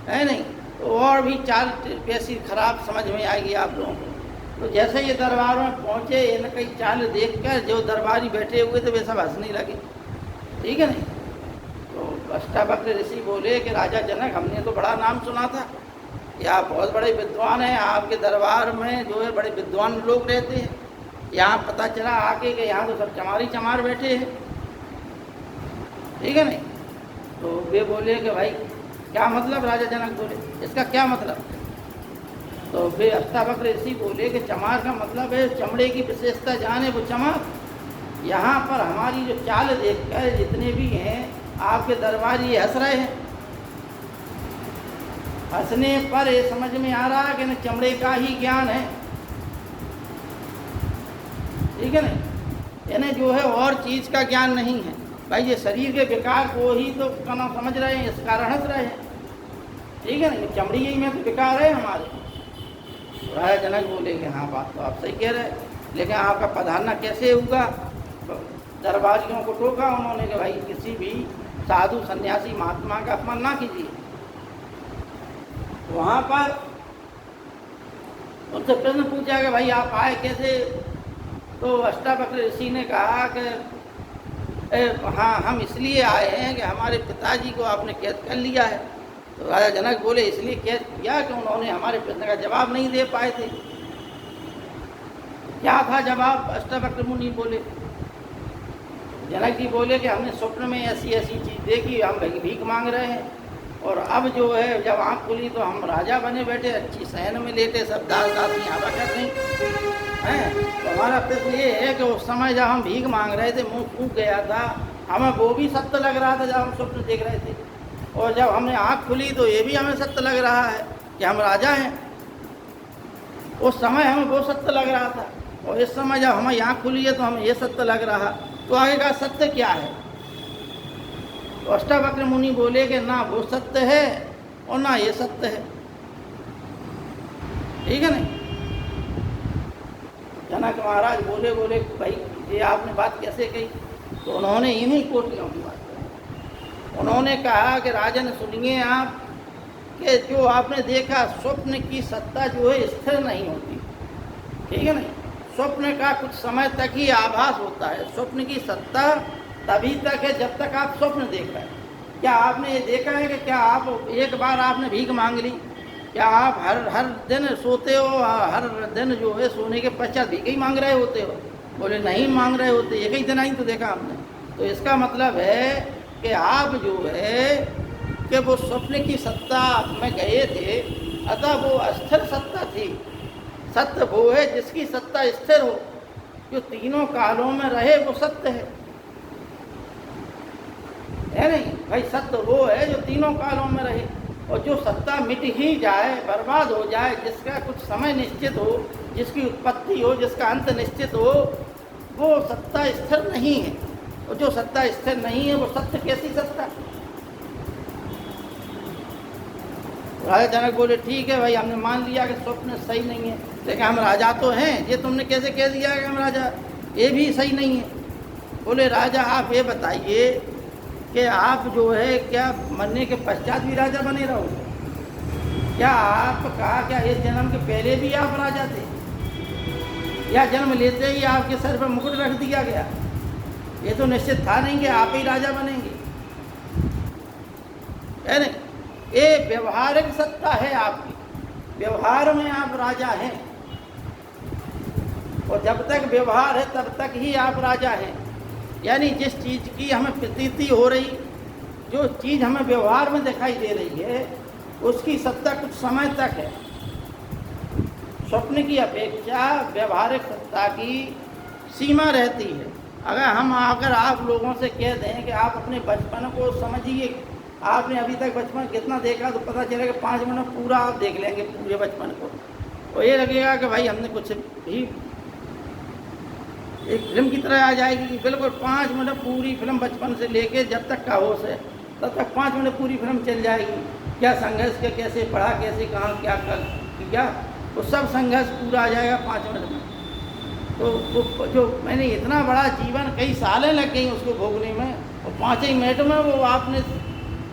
है नहीं, तो और भी चाल कैसी खराब समझ में आएगी आप लोगों को। तो जैसे ये दरबार में पहुँचे, इनकी चाल देखकर जो दरबारी बैठे हुए थे वे सब हंसने लगे, ठीक है नहीं। तो अष्टावक्र ऋषि बोले कि राजा जनक, हमने तो बड़ा नाम सुना था कि आप बहुत बड़े विद्वान हैं, आपके दरबार में जो है बड़े विद्वान लोग रहते हैं, यहाँ पता चला आके कि यहाँ तो सब चमारी चमार बैठे हैं, ठीक है नहीं। तो वे बोले कि भाई क्या मतलब? राजा जनक बोले इसका क्या मतलब? तो वे अष्टावक्र ऋषि बोले कि चमार का मतलब है चमड़े की विशेषता जाने वो चमार। यहाँ पर हमारी जो चाल देखकर जितने भी हैं आपके दरबारी हंस रहे हैं, हंसने पर ये समझ में आ रहा है कि न चमड़े का ही ज्ञान है, ठीक है ना, यानी जो है और चीज़ का ज्ञान नहीं है। भाई ये शरीर के विकार को ही तो कहना समझ रहे हैं, इस कारण हंस रहे हैं, ठीक है ना, चमड़ी ही में तो विकार है हमारे। राजा जनक बोले कि हाँ बात तो आप सही कह रहे हैं, लेकिन आपका पधारना कैसे होगा? दरबारियों को टोका उन्होंने कि भाई किसी भी साधु सन्यासी महात्मा का अपमान ना कीजिए। वहाँ पर उनसे प्रश्न पूछा कि भाई आप आए कैसे? तो अष्टावक्र ऋषि ने कहा कि हाँ हम इसलिए आए हैं कि हमारे पिताजी को आपने कैद कर लिया है। तो राजा जनक बोले इसलिए कैद किया कि उन्होंने हमारे प्रश्न का जवाब नहीं दे पाए थे। क्या था जवाब? अष्टावक्र मुनि बोले, जनक जी बोले कि हमने स्वप्न में ऐसी ऐसी चीज़ देखी, हम भीख मांग रहे हैं, और अब जो है जब आँख खुली तो हम राजा बने बैठे, अच्छी शयन में लेटे, सब दास दासी आवा कर नहीं हैं। तो हमारा प्रश्न ये है कि उस समय जब हम भीख मांग रहे थे, मुंह सूख गया था, हमें वो भी सत्य लग रहा था जब हम स्वप्न देख रहे थे। और जब हमने आँख खुली तो ये भी हमें सत्य लग रहा है कि हम राजा हैं। उस समय हमें वो सत्य लग रहा था, और इस समय जब हमें आँख खुली है तो हमें ये सत्य लग रहा। तो आगे का सत्य क्या है? तो अष्टावक्र मुनि बोले कि ना वो सत्य है और ना ये सत्य है। ठीक है नहीं? जनक महाराज बोले भाई ये आपने बात कैसे कही? तो उन्होंने इन्हीं कोटियों की बात कही। उन्होंने कहा कि राजन सुनिए आप, कि जो आपने देखा स्वप्न की सत्ता जो है स्थिर नहीं होती। ठीक है नहीं? स्वप्न का कुछ समय तक ही आभास होता है। स्वप्न की सत्ता तभी तक है जब तक आप स्वप्न देख रहे हैं। क्या आपने ये देखा है कि क्या आप एक बार आपने भीख मांग ली? क्या आप हर दिन सोते हो, हर दिन जो है सोने के पश्चात भीख ही मांग रहे होते हो? बोले नहीं मांग रहे होते, एक ही दिन ही तो देखा हमने। तो इसका मतलब है कि आप जो है कि वो स्वप्न की सत्ता में गए थे, अतः वो अस्थिर सत्ता थी। सत्य वो है जिसकी सत्ता स्थिर हो, जो तीनों कालों में रहे, वो सत्य है नहीं भाई? सत्य वो है जो तीनों कालों में रहे, और जो सत्ता मिट ही जाए, बर्बाद हो जाए, जिसका कुछ समय निश्चित हो, जिसकी उत्पत्ति हो, जिसका अंत निश्चित हो, वो सत्ता स्थिर नहीं है। और जो सत्ता स्थिर नहीं है वो सत्य कैसी सत्ता? राजा जनक बोले ठीक है भाई, हमने मान लिया कि स्वप्न सही नहीं है, लेकिन हम राजा तो हैं, ये तुमने कैसे कह दिया कि हम राजा? ये भी सही नहीं है। बोले राजा आप ये बताइए कि आप जो है क्या मरने के पश्चात भी राजा बने रहोगे? क्या आप कहा क्या इस जन्म के पहले भी आप राजा थे, या जन्म लेते ही आपके सर पर मुकुट रख दिया गया? ये तो निश्चित था नहीं कि आप ही राजा बनेंगे, है नहीं? ये व्यवहारिक सत्ता है आपकी, व्यवहार में आप राजा हैं, और जब तक व्यवहार है तब तक ही आप राजा हैं। यानी जिस चीज़ की हमें प्रतीति हो रही, जो चीज़ हमें व्यवहार में दिखाई दे रही है, उसकी सत्ता कुछ समय तक है। स्वप्न की अपेक्षा व्यवहारिक सत्ता की सीमा रहती है। अगर आप लोगों से कह दें कि आप अपने बचपन को समझिए, आपने अभी तक बचपन कितना देखा, तो पता चलेगा 5 मिनट पूरा आप देख लेंगे पूरे बचपन को, और ये लगेगा कि भाई हमने कुछ भी एक फिल्म की तरह आ जाएगी कि बिल्कुल 5 मिनट पूरी फिल्म बचपन से लेके जब तक का होश है तब तक 5 मिनट पूरी फिल्म चल जाएगी। क्या संघर्ष के कैसे पढ़ा, कैसे कहाँ क्या कर क्या, वो सब संघर्ष पूरा आ जाएगा 5 मिनट में। तो वो जो मैंने इतना बड़ा जीवन कई सालें लग गई उसको भोगने में, और 5 ही मिनट में वो आपने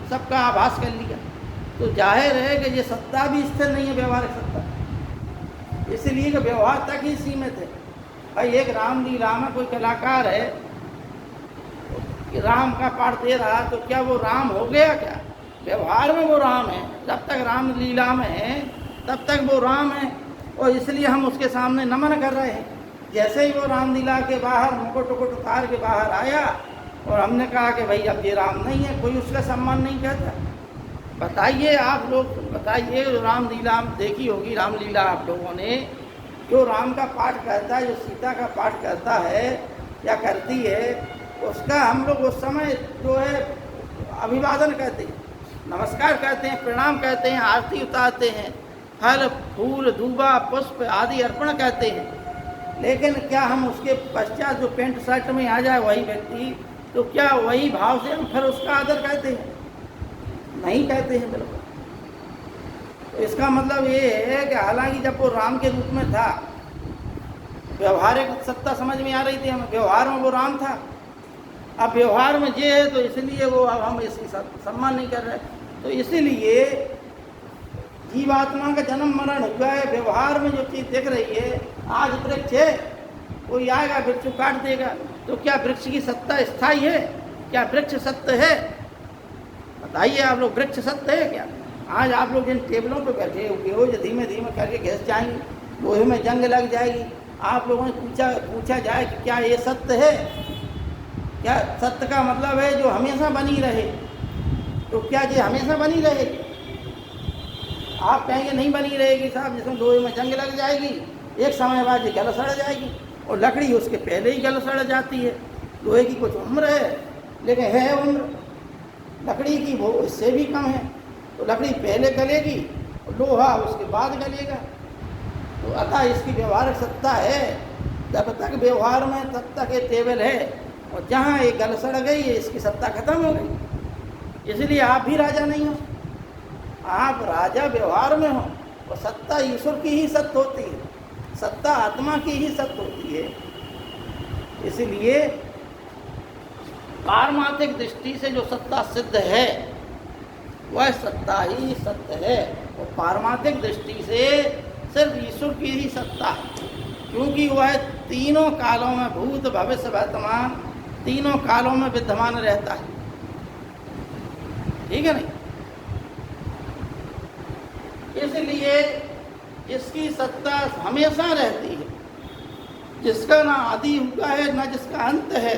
सबका आभास कर लिया। तो जाहिर है कि ये सत्ता भी स्थिर नहीं है, व्यवहारिक सत्ता, इसलिए कि व्यवहार तक ही सीमित है। भाई एक रामलीला में कोई कलाकार है, राम का पाठ दे रहा, तो क्या वो राम हो गया क्या? व्यवहार में वो राम है, जब तक रामलीला में है तब तक वो राम है, और इसलिए हम उसके सामने नमन कर रहे हैं। जैसे ही वो रामलीला के बाहर मुकुट उतार के बाहर आया, और हमने कहा कि भाई अब ये राम नहीं है, कोई उसका सम्मान नहीं करता। बताइए आप लोग, बताइए, रामलीला देखी होगी, रामलीला आप लोगों ने, जो राम का पाठ करता है, जो सीता का पाठ करता है या करती है, उसका हम लोग उस समय जो है अभिवादन करते हैं, नमस्कार करते हैं, प्रणाम करते हैं, आरती उतारते हैं, फल फूल दूबा पुष्प आदि अर्पण करते हैं। लेकिन क्या हम उसके पश्चात जो पेंट शर्ट में आ जाए वही व्यक्ति, तो क्या वही भाव से हम फिर उसका आदर करते हैं? नहीं कहते हैं बिल्कुल। तो इसका मतलब ये है कि हालांकि जब वो राम के रूप में था, व्यवहारिक सत्ता समझ में आ रही थी हमें, व्यवहार में वो राम था। अब व्यवहार में ये है तो इसलिए वो अब हम इसकी सम्मान नहीं कर रहे। तो इसीलिए जीवात्मा का जन्म मरण हुआ है, व्यवहार में जो चीज़ दिख रही है, आज वृक्ष है, कोई आएगा वृक्ष को काट देगा, तो क्या वृक्ष की सत्ता स्थायी है? क्या वृक्ष सत्य है? बताइए आप लोग, वृक्ष सत्य है क्या? आज आप लोग जिन टेबलों पर बैठे हुए हो, जो धीमे धीमे करके घिस जाएंगे, लोहे में जंग लग जाएगी। आप लोगों ने पूछा जाए कि क्या ये सत्य है? क्या सत्य का मतलब है जो हमेशा बनी रहे? तो क्या ये हमेशा बनी रहेगी? आप कहेंगे नहीं बनी रहेगी साहब, जिसमें लोहे में जंग लग जाएगी, एक समय बाद ये गल सड़ जाएगी, और लकड़ी उसके पहले ही गल सड़ जाती है। लोहे की कुछ उम्र है, लेकिन है उम्र, लकड़ी की वो इससे भी कम है, तो लकड़ी पहले गलेगी, लोहा उसके बाद गलेगा। तो अतः इसकी व्यवहारिक सत्ता है, जब तक व्यवहार में तब तक ये टेबल है, और जहाँ ये गल सड़ गई है इसकी सत्ता खत्म हो गई। इसलिए आप भी राजा नहीं हो, आप राजा व्यवहार में हो, और सत्ता ईश्वर की ही सत्य होती है, सत्ता आत्मा की ही सत्य होती है। इसलिए पारमार्थिक दृष्टि से जो सत्ता सिद्ध है वह सत्ता ही सत्य है, और पारमार्थिक दृष्टि से सिर्फ ईश्वर की ही सत्ता है, क्योंकि वह तीनों कालों में भूत भविष्य वर्तमान तीनों कालों में विद्यमान रहता है। ठीक है नहीं? इसलिए इसकी सत्ता हमेशा रहती है, जिसका ना आदि हुआ है ना जिसका अंत है,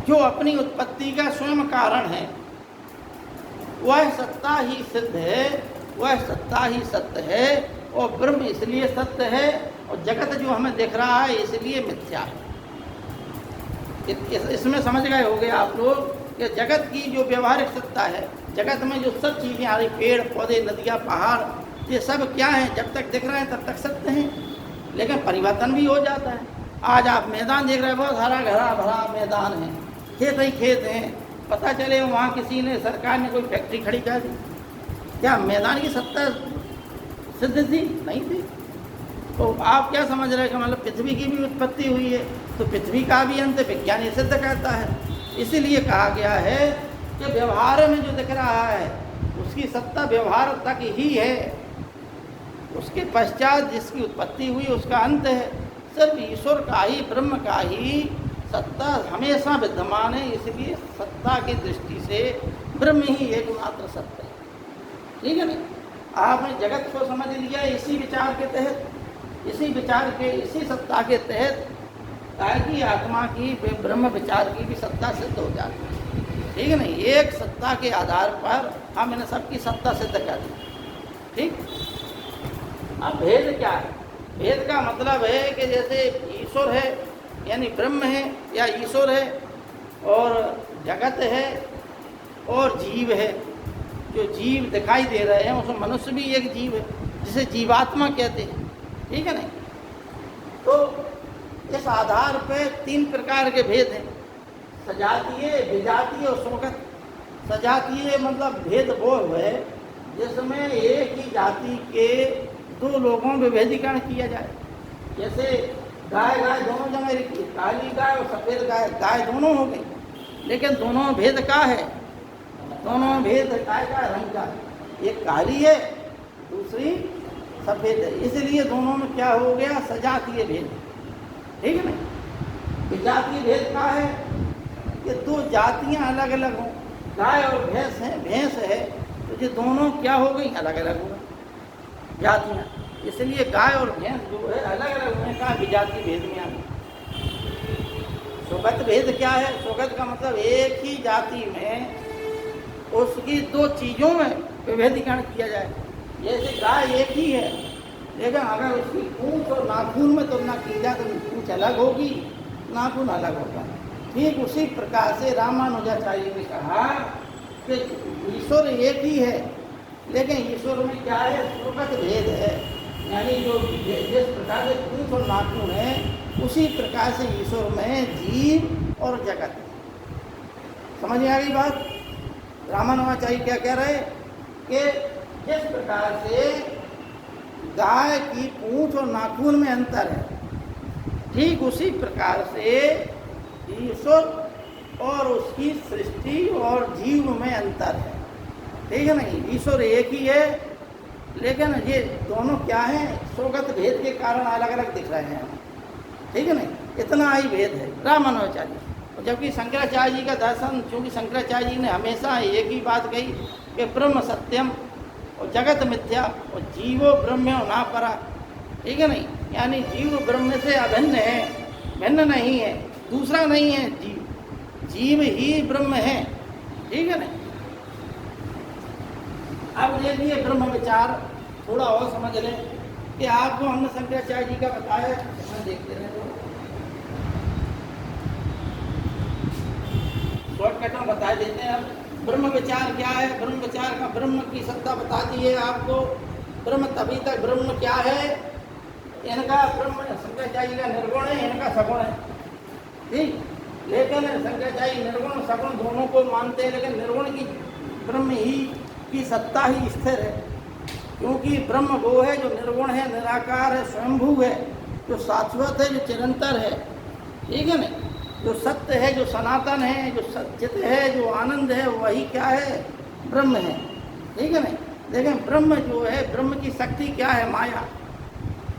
जो अपनी उत्पत्ति का स्वयं कारण है, वह सत्ता ही सिद्ध है, वह सत्ता ही सत्य है, और ब्रह्म इसलिए सत्य है, और जगत जो हमें दिख रहा है इसलिए मिथ्या है। इसमें समझ गए होंगे आप लोग कि जगत की जो व्यवहारिक सत्ता है, जगत में जो सब चीज़ें आ रही, पेड़ पौधे नदियाँ पहाड़, ये सब क्या हैं? जब तक दिख रहे हैं तब तक सत्य हैं, लेकिन परिवर्तन भी हो जाता है। आज आप मैदान देख रहे हैं, बहुत हरा भरा मैदान है, खेत ही खेत हैं, पता चले वहाँ किसी ने, सरकार ने कोई फैक्ट्री खड़ी कर दी, क्या मैदान की सत्ता सिद्ध थी? नहीं थी। तो आप क्या समझ रहे हैं कि मतलब पृथ्वी की भी उत्पत्ति हुई है, तो पृथ्वी का भी अंत विज्ञान ये सिद्ध करता है। इसीलिए कहा गया है कि व्यवहार में जो दिख रहा है उसकी सत्ता व्यवहार तक ही है, उसके पश्चात जिसकी उत्पत्ति हुई उसका अंत है। सिर्फ ईश्वर का ही, ब्रह्म का ही सत्ता हमेशा विद्यमान है, इसलिए सत्ता की दृष्टि से ब्रह्म ही एकमात्र सत्य है। ठीक है नहीं? आपने जगत को समझ लिया इसी विचार के तहत, इसी विचार के, इसी सत्ता के तहत, ताकि आत्मा की ब्रह्म विचार की भी सत्ता सिद्ध हो जाती है। ठीक है नहीं? एक सत्ता के आधार पर हम इन सबकी सत्ता सिद्ध कर दी। ठीक? अब भेद क्या है? भेद का मतलब है कि जैसे ईश्वर है यानी ब्रह्म है या ईश्वर है, और जगत है और जीव है। जो जीव दिखाई दे रहे हैं उसमें मनुष्य भी एक जीव है, जिसे जीवात्मा कहते हैं। ठीक है नहीं? तो इस आधार पे तीन प्रकार के भेद हैं, सजातीय, विजातीय और स्वगत। सजातीय मतलब भेद वो है जिसमें एक ही जाति के दो लोगों में विभेदीकरण किया जाए। जैसे गाय दोनों जगह रखी, काली गाय और सफ़ेद गाय दोनों हो गई, लेकिन दोनों में भेद का है, दोनों में भेद गाय का रंग का, एक काली है दूसरी सफ़ेद है, इसलिए दोनों में क्या हो गया? सजातीय भेद। ठीक है नहीं? विजातीय भेद का है कि दो जातियां अलग अलग हों, गाय और भैंस है, तो ये दोनों क्या हो गई? अलग अलग हो गई जातियाँ, इसलिए गाय और भैंस जो है अलग अलग होने का विजातीय भेद में आ गई। स्वगत भेद क्या है? स्वगत का मतलब एक ही जाति में उसकी दो चीज़ों में विभेदीकरण किया जाए। जैसे गाय एक ही है, लेकिन अगर उसकी पूंछ और नाखून में तुलना की जाए तो पूंछ अलग होगी, नाखून अलग होगा। ठीक उसी प्रकार से रामानुजाचार्य ने कहा कि ईश्वर एक ही है, लेकिन ईश्वर में क्या है? स्वगत भेद है, यानी जो जिस प्रकार से पूंछ और नाखून है उसी प्रकार से ईश्वर में जीव और जगत है। समझ में आ गई बात? रामानुजाचार्य क्या कह रहे कि जिस प्रकार से गाय की पूंछ और नाखून में अंतर है, ठीक उसी प्रकार से ईश्वर और उसकी सृष्टि और जीव में अंतर है। ठीक है नहीं? ईश्वर एक ही है, लेकिन ये दोनों क्या हैं? स्वगत भेद के कारण अलग अलग दिख रहे हैं। ठीक है नहीं? इतना ही भेद है रामानुजाचार्य। जबकि शंकराचार्य जी का दर्शन, चूँकि शंकराचार्य जी ने हमेशा एक ही बात कही कि ब्रह्म सत्यम और जगत मिथ्या और जीवो ब्रह्म ना परा। ठीक है नहीं? यानी जीव ब्रह्म से अभिन्न है, भिन्न नहीं है, दूसरा नहीं है। जीव ही ब्रह्म है। ठीक है नहीं? अब देखिए ब्रह्म विचार थोड़ा और समझ लें कि आपको हमने शंकराचार्य जी का बताया, देखते रहे तो शॉर्टकट में बता देते हैं। अब ब्रह्म विचार क्या है? ब्रह्म विचार का ब्रह्म की सत्ता बता दी है आपको। ब्रह्म तभी तक ब्रह्म क्या है? इनका ब्रह्म शंकराचार्य का निर्गुण है, इनका सगुण है, ठीक। लेकिन शंकराचार्य निर्गुण सगुण दोनों को मानते हैं, लेकिन निर्गुण की ब्रह्म ही की सत्ता ही स्थिर है, क्योंकि ब्रह्म वो है जो निर्गुण है, निराकार है, स्वयंभू है, जो शाश्वत है, जो चिरंतर है, ठीक है ना, जो सत्य है, जो सनातन है, जो सच्चित है, जो आनंद है, वही क्या है? ब्रह्म है, ठीक है ना। लेकिन ब्रह्म जो है, ब्रह्म की शक्ति क्या है? माया,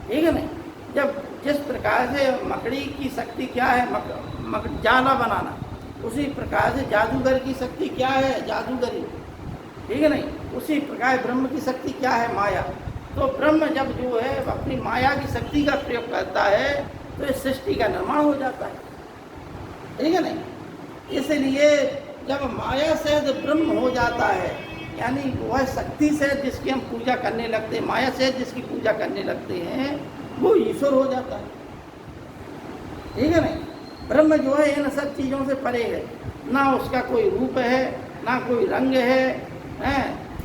ठीक है ना। जब जिस प्रकार से मकड़ी की शक्ति क्या है? जाला बनाना, उसी प्रकार से जादूगर की शक्ति क्या है? जादूगरी, ठीक है नहीं। उसी प्रकार ब्रह्म की शक्ति क्या है? माया। तो ब्रह्म जब जो है अपनी माया की शक्ति का प्रयोग करता है तो इस सृष्टि का निर्माण हो जाता है, ठीक है नहीं। इसलिए जब माया से ब्रह्म हो जाता है, यानी वह शक्ति से जिसकी हम पूजा करने लगते हैं, माया से जिसकी पूजा करने लगते हैं, वो ईश्वर हो जाता है, ठीक है नहीं। ब्रह्म जो है इन सब चीज़ों से परे है, ना उसका कोई रूप है, ना कोई रंग है,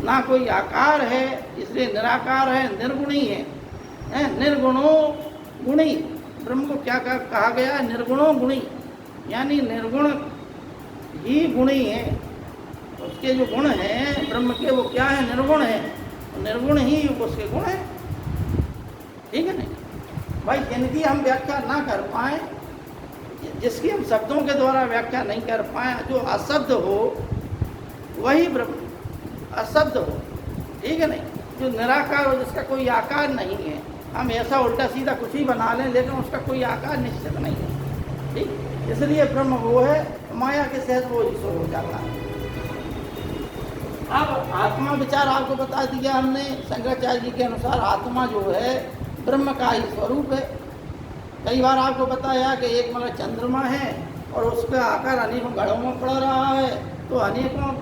ना कोई आकार है, इसलिए निराकार है, निर्गुणी है, निर्गुणो गुणी। ब्रह्म को क्या कहा गया? निर्गुणो गुणी, यानी निर्गुण ही गुणी है। उसके जो गुण हैं ब्रह्म के, वो क्या है? निर्गुण है, निर्गुण ही उसके गुण है, ठीक है नहीं भाई। जिनकी हम व्याख्या ना कर पाए, जिसकी हम शब्दों के द्वारा व्याख्या नहीं कर पाए, जो अशब्द हो वही ब्रह्म, अशब्द हो, ठीक है नहीं, जो निराकार हो, जिसका कोई आकार नहीं है। हम ऐसा उल्टा सीधा कुछ ही बना लें, लेकिन उसका कोई आकार निश्चित नहीं है, ठीक। इसलिए ब्रह्म वो है, माया के सहित वो ईश्वर हो जाता है। अब आत्मा विचार आपको बता दिया हमने। शंकराचार्य जी के अनुसार आत्मा जो है ब्रह्म का ही स्वरूप है। कई बार आपको बताया कि एक मतलब चंद्रमा है और उसका आकार अनेकों घड़ों में पड़ रहा है, तो अनेकों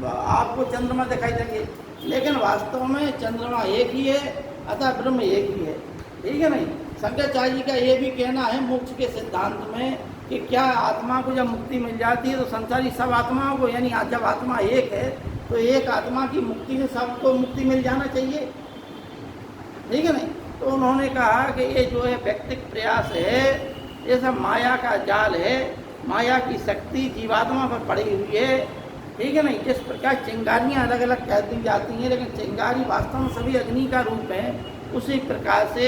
आपको चंद्रमा दिखाई देंगे, लेकिन वास्तव में चंद्रमा एक ही है, अतः ब्रह्म एक ही है, ठीक है नहीं। शंकराचार्य जी का ये भी कहना है मोक्ष के सिद्धांत में कि क्या आत्मा को जब मुक्ति मिल जाती है तो संसारी सब आत्माओं को, यानी जब आत्मा एक है तो एक आत्मा की मुक्ति से सबको मुक्ति मिल जाना चाहिए, ठीक है नहीं। तो उन्होंने कहा कि ये जो है व्यक्तिगत प्रयास है, ये सब माया का जाल है, माया की शक्ति जीवात्मा पर पड़ी हुई है, ठीक है नहीं। जिस प्रकार चिंगारियाँ अलग अलग कह दी जाती हैं, लेकिन चिंगारी वास्तव में सभी अग्नि का रूप है, उसी प्रकार से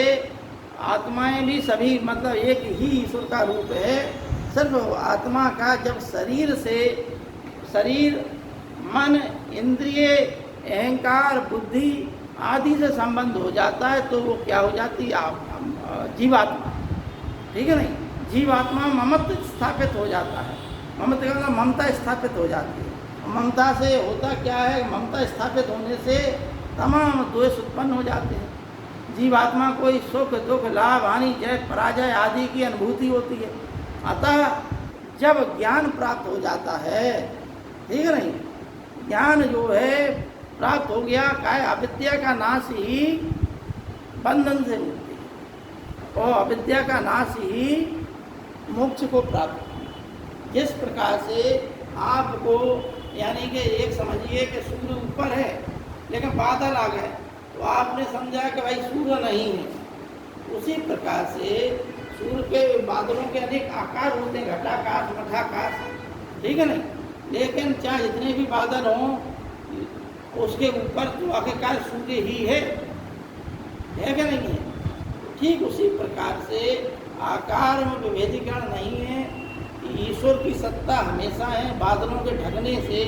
आत्माएं भी सभी मतलब एक ही ईश्वर का रूप है। सिर्फ आत्मा का जब शरीर मन इंद्रिय अहंकार बुद्धि आदि से संबंध हो जाता है तो वो क्या हो जाती है? जीवात्मा, ठीक है नहीं। जीवात्मा ममत्व स्थापित हो जाता है, ममत्व का ममता स्थापित हो जाती है। ममता से होता क्या है? ममता स्थापित होने से तमाम द्वेष उत्पन्न हो जाते हैं। जीवात्मा को सुख दुख लाभ हानि जय पराजय आदि की अनुभूति होती है। अतः जब ज्ञान प्राप्त हो जाता है, ठीक है नहीं, ज्ञान जो है प्राप्त हो गया, काय अविद्या का नाश ही बंधन से मुक्ति, और अविद्या का नाश ही मोक्ष को प्राप्त। जिस प्रकार से आपको यानी कि एक समझिए कि सूर्य ऊपर है लेकिन बादल आ गए, तो आपने समझा कि भाई सूर्य नहीं है। उसी प्रकार से सूर्य के बादलों के अनेक आकार होते हैं, घटाकाश मठाकाश, ठीक है नहीं। लेकिन चाहे जितने भी बादल हों, उसके ऊपर तो आखिरकार सूर्य ही है कि नहीं है। ठीक उसी प्रकार से आकार में विभेदीकरण नहीं है। ईश्वर की सत्ता हमेशा है। बादलों के ढकने से,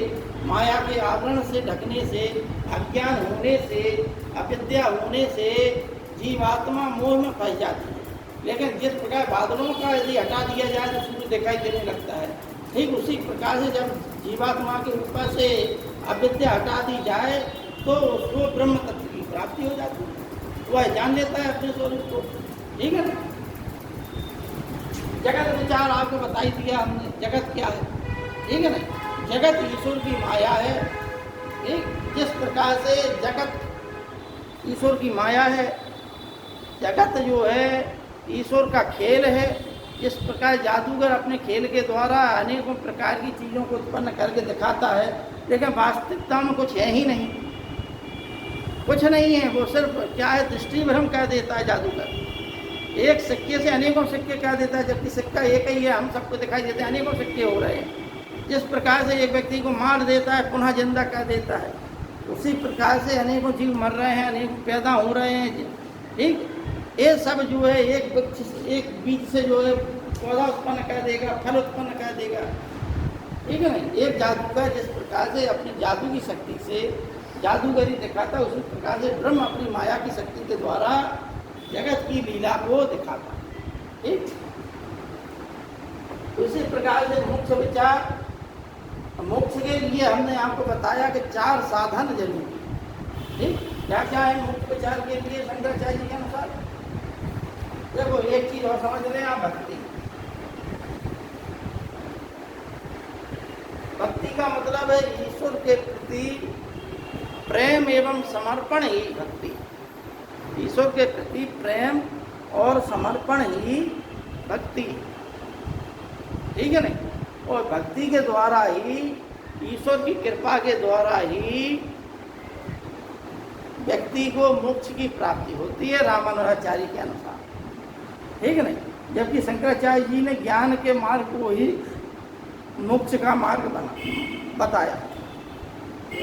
माया के आवरण से ढकने से, अज्ञान होने से, अविद्या होने से जीवात्मा मोह में फंस जाती है। लेकिन जिस प्रकार बादलों का यदि हटा दिया जाए तो सूर्य दिखाई देने लगता है, ठीक उसी प्रकार से जब जीवात्मा के ऊपर से अविद्या हटा दी जाए तो उसको ब्रह्म तत्व की प्राप्ति हो जाती है। वह जान लेता है अपने स्वरूप को, ठीक है ना। जगत विचार आपको बता ही दिया हमने, जगत क्या है, ठीक है ना। जगत ईश्वर की माया है, ठीक। जिस प्रकार से जगत ईश्वर की माया है, जगत जो है ईश्वर का खेल है, जिस प्रकार जादूगर अपने खेल के द्वारा अनेकों प्रकार की चीज़ों को उत्पन्न करके दिखाता है, लेकिन वास्तविकता में कुछ है ही नहीं, कुछ नहीं है। वो सिर्फ क्या है, दृष्टि भ्रम कर देता है जादूगर। एक सिक्के से अनेकों सिक्के कर देता है, जबकि सिक्का एक ही है, हम सबको दिखाई देते हैं अनेकों सिक्के हो रहे हैं। जिस प्रकार से एक व्यक्ति को मार देता है पुनः जिंदा कर देता है, उसी प्रकार से अनेकों जीव मर रहे हैं, अनेकों पैदा हो रहे हैं। ठीक, ये सब जो है एक बीज से जो है पौधा उत्पन्न कर देगा, फल उत्पन्न कर देगा। ठीक है ना। एक जादूगर जिस प्रकार से अपनी जादू की शक्ति से जादूगरी दिखाता है, उसी प्रकार से ब्रह्म अपनी माया की शक्ति के द्वारा जगत की लीला को दिखाता है। ठीक, उसी प्रकार से मोक्ष विचार, मोक्ष के लिए हमने आपको बताया कि 4 साधन जरूरी है। ठीक, क्या क्या है मोक्ष विचार के लिए शंकराचार्य जी के अनुसार? देखो, एक चीज और समझ लें आप, भक्ति। भक्ति का मतलब है ईश्वर के प्रति प्रेम एवं समर्पण ही भक्ति। ईश्वर के प्रति प्रेम और समर्पण ही भक्ति। ठीक है नहीं। और भक्ति के द्वारा ही, ईश्वर की कृपा के द्वारा ही व्यक्ति को मोक्ष की प्राप्ति होती है रामानुजाचार्य के अनुसार। ठीक है नहीं। जबकि शंकराचार्य जी ने ज्ञान के मार्ग को ही मोक्ष का मार्ग बताया,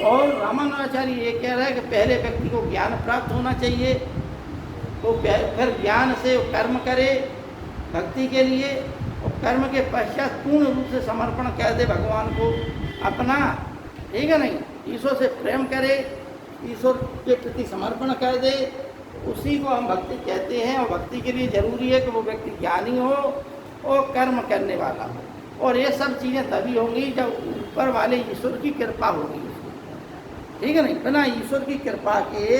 और रामानुजाचार्य ये कह रहा है कि पहले व्यक्ति को ज्ञान प्राप्त होना चाहिए, तो फिर ज्ञान से कर्म करे भक्ति के लिए, और कर्म के पश्चात पूर्ण रूप से समर्पण कर दे भगवान को अपना। ठीक है नहीं। ईश्वर से प्रेम करे, ईश्वर के प्रति समर्पण कर दे, उसी को हम भक्ति कहते हैं। और भक्ति के लिए जरूरी है कि वो व्यक्ति ज्ञानी हो और कर्म करने वाला हो, और ये सब चीज़ें तभी होंगी जब ऊपर वाले ईश्वर की कृपा होगी। ठीक है नहीं। बिना ईश्वर की कृपा के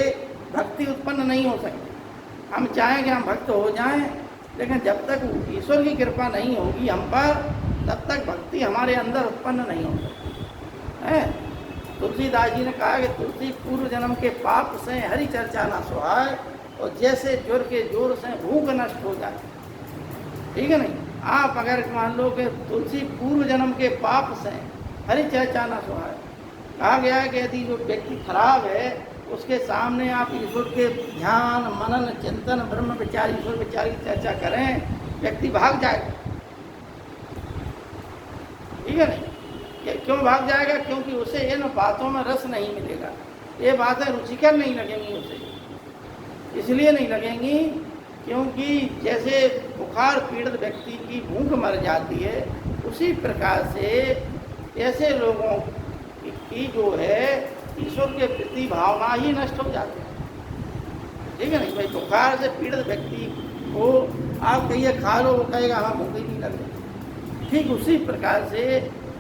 भक्ति उत्पन्न नहीं हो सकती। हम चाहें कि हम भक्त हो जाएं, लेकिन जब तक ईश्वर की कृपा नहीं होगी हम पर, तब तक भक्ति हमारे अंदर उत्पन्न नहीं हो सकती है। तुलसीदास जी ने कहा कि तुलसी पूर्व जन्म के पाप से हरि चर्चा ना सुहाए, और जैसे जोर के जोर से भूख नष्ट हो जाए। ठीक है नहीं। आप अगर मान लो कि तुलसी पूर्व जन्म के पाप से हरि चर्चा ना सुहाए, कहा गया है कि यदि जो व्यक्ति खराब है उसके सामने आप ईश्वर के ध्यान मनन चिंतन ब्रह्म विचार ईश्वर विचार की चर्चा करें, व्यक्ति भाग जाएगा। ठीक है नहीं। क्यों भाग जाएगा? क्योंकि उसे इन बातों में रस नहीं मिलेगा, ये बातें रुचिकर नहीं लगेंगी उसे। इसलिए नहीं लगेंगी क्योंकि जैसे बुखार पीड़ित व्यक्ति की भूख मर जाती है, उसी प्रकार से ऐसे लोगों की जो है ईश्वर के प्रति भावना ही नष्ट हो जाती है। ठीक है नहीं। भाई बुखार से पीड़ित व्यक्ति को आप कहिए खा लो, वो कहेगा हाँ भूख ही नहीं लग रही। ठीक उसी प्रकार से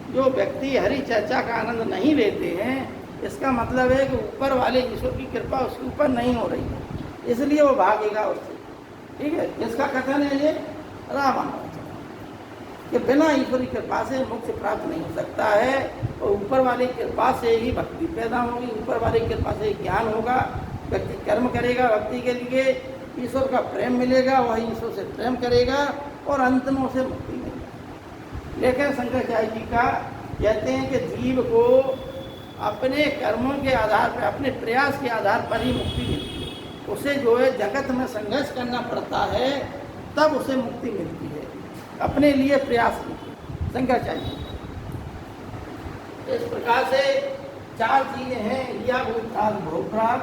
जो व्यक्ति हरि चर्चा का आनंद नहीं लेते हैं, इसका मतलब है कि ऊपर वाले ईश्वर की कृपा उसके ऊपर नहीं हो रही है, इसलिए वो भागेगा उससे। ठीक है। इसका कथन है ये रामानुजाचार्य कि बिना ईश्वर की कृपा से मोक्ष प्राप्त नहीं हो सकता है, और ऊपर वाली कृपा से ही भक्ति पैदा होगी, ऊपर वाली कृपा से ही ज्ञान होगा, व्यक्ति कर्म करेगा भक्ति के लिए, ईश्वर का प्रेम मिलेगा, वही ईश्वर से प्रेम करेगा और अंत में उसे मुक्ति मिलेगी। लेकिन शंकराचार्य जी का कहते हैं कि जीव को अपने कर्मों के आधार पर, अपने प्रयास के आधार पर ही मुक्ति मिलती है। उसे जो है जगत में संघर्ष करना पड़ता है, तब उसे मुक्ति मिलती है, अपने लिए प्रयास कीजिए। शंकराचार्य इस प्रकार से 4 चीजें हैं, या भूत भोगराग,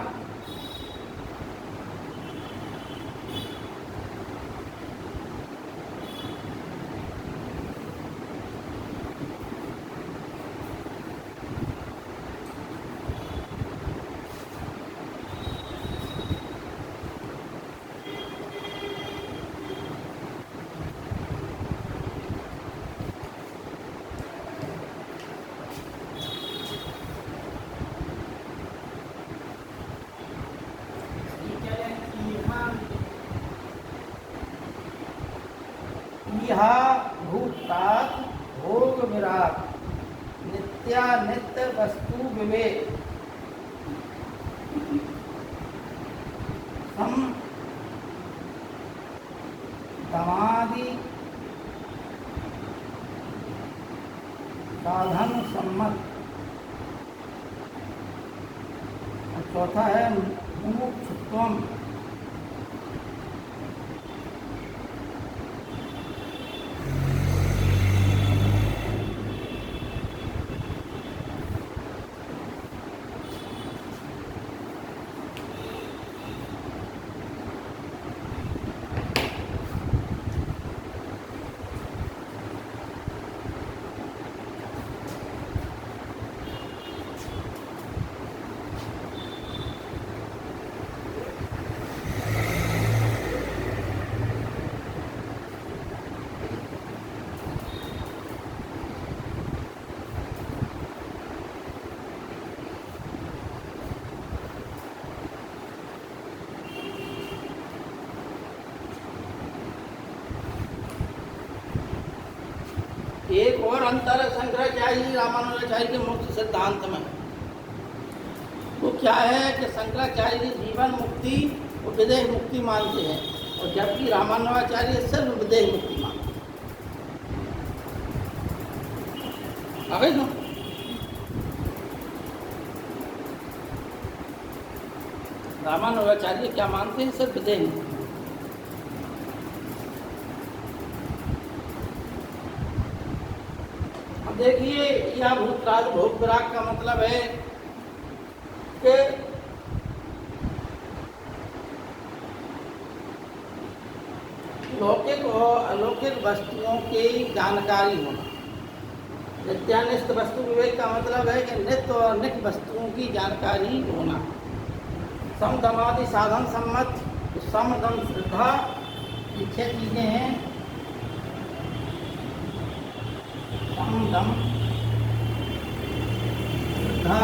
भूतात भोग विराग नित्यानित्य वस्तु विवेक दमादि साधन सम्मत, और चौथा है मुमुक्षुत्वम। एक और अंतर है शंकराचार्य रामानुजाचार्य के मुक्ति सिद्धांत में। वो क्या है कि शंकराचार्य जीवन मुक्ति और विदेह मुक्ति मानते हैं, और जबकि रामानुजाचार्य सिर्फ विदेह मुक्ति मानते हैं। आ गई ना? रामानुजाचार्य क्या मानते हैं? सिर्फ विदेह मुक्ति। देखिए, यह भूतराज भोग विराग का मतलब है कि लौकिक और अलौकिक वस्तुओं की जानकारी होना। नित्यानिष्ट वस्तु विवेक का मतलब है कि नित्य और नित्य वस्तुओं की जानकारी होना। समदमादि साधन सम्मत, समदम श्रद्धा, ये 6 चीजें हैं। समदम श्रद्धा,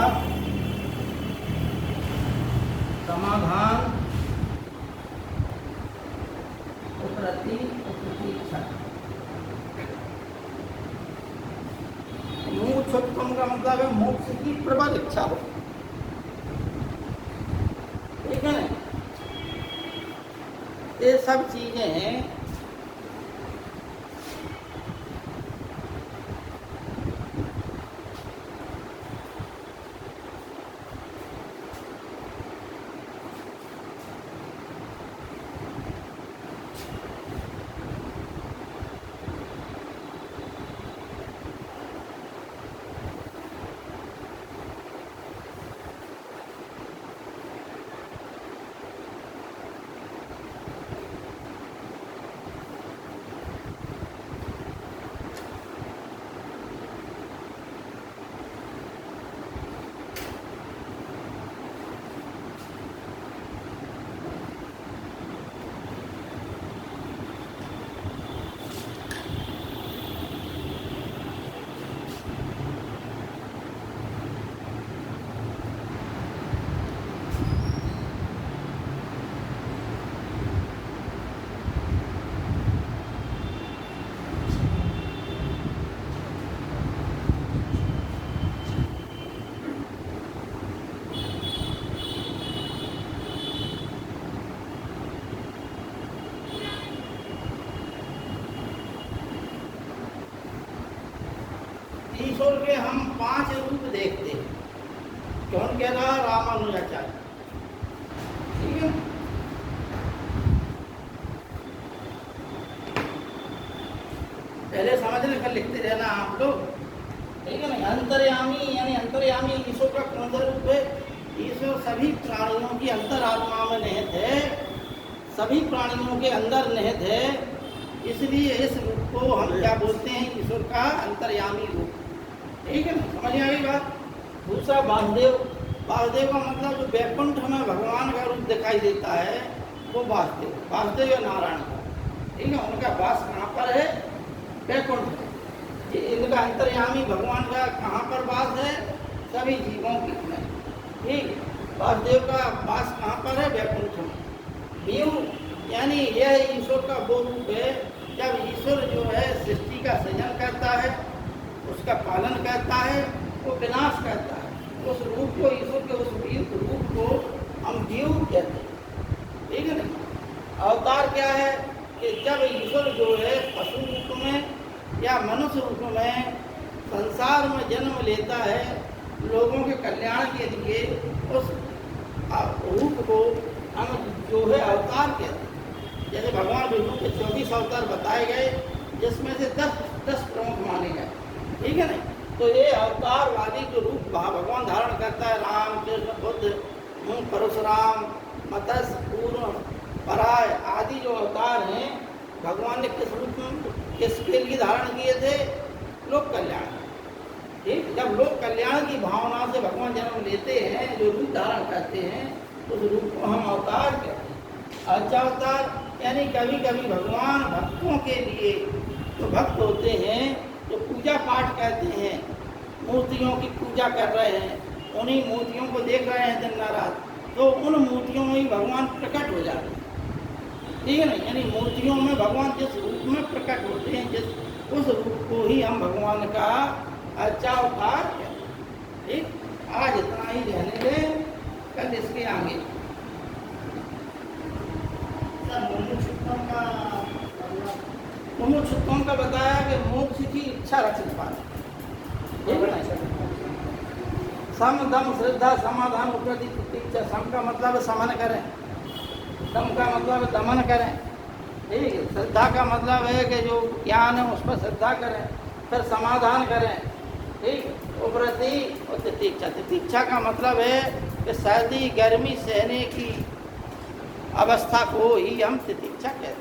समाधान, उपरति और प्रतीक्षा। मोक्षोत्तम का मतलब है मोक्ष की प्रबल इच्छा हो। ठीक है ना? ये सब चीजें हैं। ईश्वर के हम 5 रूप देखते हैं। कौन कह रहा? रामानुजाचार्य। ठीक है? पहले समझने का लिखते रहना आप लोग। ठीक है ना? अंतर्यामी यानी अंतर्यामी ईश्वर का कौन सा रूप है? ईश्वर सभी प्राणियों की अंतरात्मा में निहित है, सभी प्राणियों के अंदर निहित है। इसलिए इस रूप को हम क्या बोलते हैं? ईश्वर का अंतर्यामी रूप। ठीक है ना? समझ में आ गई बात? दूसरा वासुदेव। वासुदेव का मतलब जो वैकुंठ में भगवान का रूप दिखाई देता है वो वासुदेव। वासुदेव या नारायण का। ठीक है? उनका वास कहाँ पर है? वैकुंठ। इनका अंतर्यामी भगवान का कहाँ पर वास है? सभी जीवों के में। ठीक? वासुदेव का वास कहाँ पर है? वैकुंठ में। व्यू यानी यह ईश्वर का वो रूप है जब ईश्वर जो है सृष्टि का सृजन करता है, उसका पालन करता है, वो विनाश करता है। उस रूप को, ईश्वर के उस रूप को हम जीव कहते हैं। ठीक है ना? अवतार क्या है कि जब ईश्वर जो है पशु रूप में या मनुष्य रूप में संसार में जन्म लेता है लोगों के कल्याण के लिए, उस रूप को हम जो है अवतार कहते हैं। जैसे भगवान विष्णु के 24 अवतार बताए गए, जिसमें से 10 प्रमुख माने गए, ठीक है ना। तो ये अवतार वाली जो रूप भगवान धारण करता है, राम, कृष्ण, बुद्ध, परशुराम, मत्स्य, कूर्म, पराय आदि जो अवतार हैं, भगवान ने किस रूप में किसके लिए धारण किए थे? लोक कल्याण। ठीक, जब लोक कल्याण की भावना से भगवान जन्म लेते हैं, जो रूप धारण करते हैं, उस रूप को हम अवतार कहते हैं। अर्चावतार यानी कभी कभी भगवान भक्तों के लिए, जो भक्त होते हैं, जो पूजा पाठ करते हैं, मूर्तियों की पूजा कर रहे हैं, उन्हीं मूर्तियों को देख रहे हैं दिन रात, तो उन मूर्तियों में ही भगवान प्रकट हो जाते हैं, ठीक है ना। यानी मूर्तियों में भगवान जिस रूप में प्रकट होते हैं, जिस उस रूप को ही हम भगवान का अर्चावतार कहते हैं। ठीक, आज इतना ही रहने दें, कल इसके आगे मुमुक्षुत्वम का बताया कि मोक्ष की इच्छा रख पाना। सम दम श्रद्धा समाधान उपरति प्रतीक्षा। सम का मतलब समन करें, दम का मतलब दमन करें, ठीक है। श्रद्धा का मतलब है कि जो ज्ञान है उस पर श्रद्धा करें, फिर समाधान करें, ठीक। उपरति और तितीक्षा। तितीक्षा का मतलब है कि सर्दी गर्मी सहने की अवस्था को ही हम तितीक्षा कहते हैं।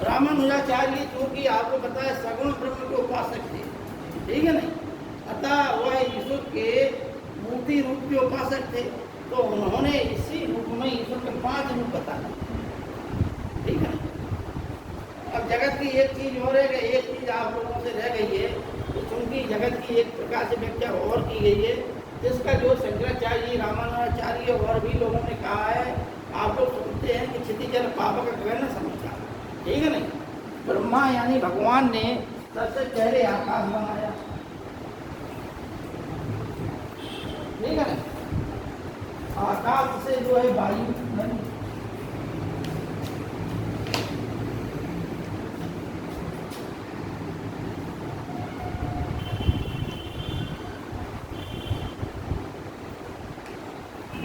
रामानुजाचार्य क्योंकि आपको पता है सगुण ब्रह्म के उपासक थे, ठीक है नहीं। अतः वह ईश्वर के मूर्ति रूप के उपासक थे, तो उन्होंने इसी रूप में ईश्वर के 5 रूप बताए, ठीक है। अब जगत की एक चीज और है कि एक चीज आप लोगों से रह गई है, तो चूंकि जगत की एक प्रकार से व्याख्या और की गई है, जिसका जो शंकराचार्य, रामानुजाचार्य और भी लोगों ने कहा है, आप लोग सुनते हैं कि क्षितिजल पावक गगन समझा, ठीक है नहीं। ब्रह्मा यानी भगवान ने सबसे पहले आकाश बनाया, ठीक है ना। आकाश से जो है वायु बनी,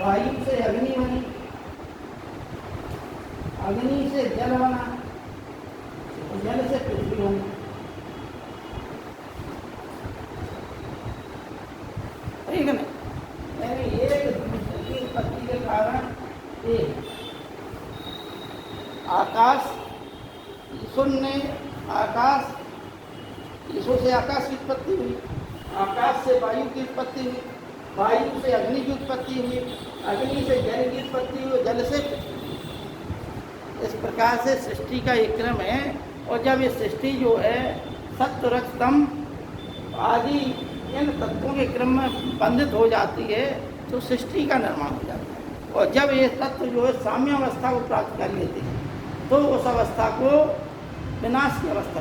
वायु से अग्नि बनी, अग्नि से जल बना, जल से पृथ्वी बनी। ठीक है ना। यानी एक दूसरे की उत्पत्ति के कारण एक आकाश, ईश्वर ने आकाश, ईश्वर से आकाश की उत्पत्ति हुई, आकाश से वायु की उत्पत्ति हुई, वायु से अग्नि की उत्पत्ति हुई, अग्नि से जल की उत्पत्ति हुई, जल से इस प्रकार से सृष्टि का एक क्रम है। और जब ये सृष्टि जो है सत्व रज तम आदि इन तत्वों के क्रम में बंधित हो जाती है, तो सृष्टि का निर्माण हो जाता है। और जब ये तत्व जो है साम्य अवस्था को प्राप्त कर लेते हैं, तो उस अवस्था को विनाश की अवस्था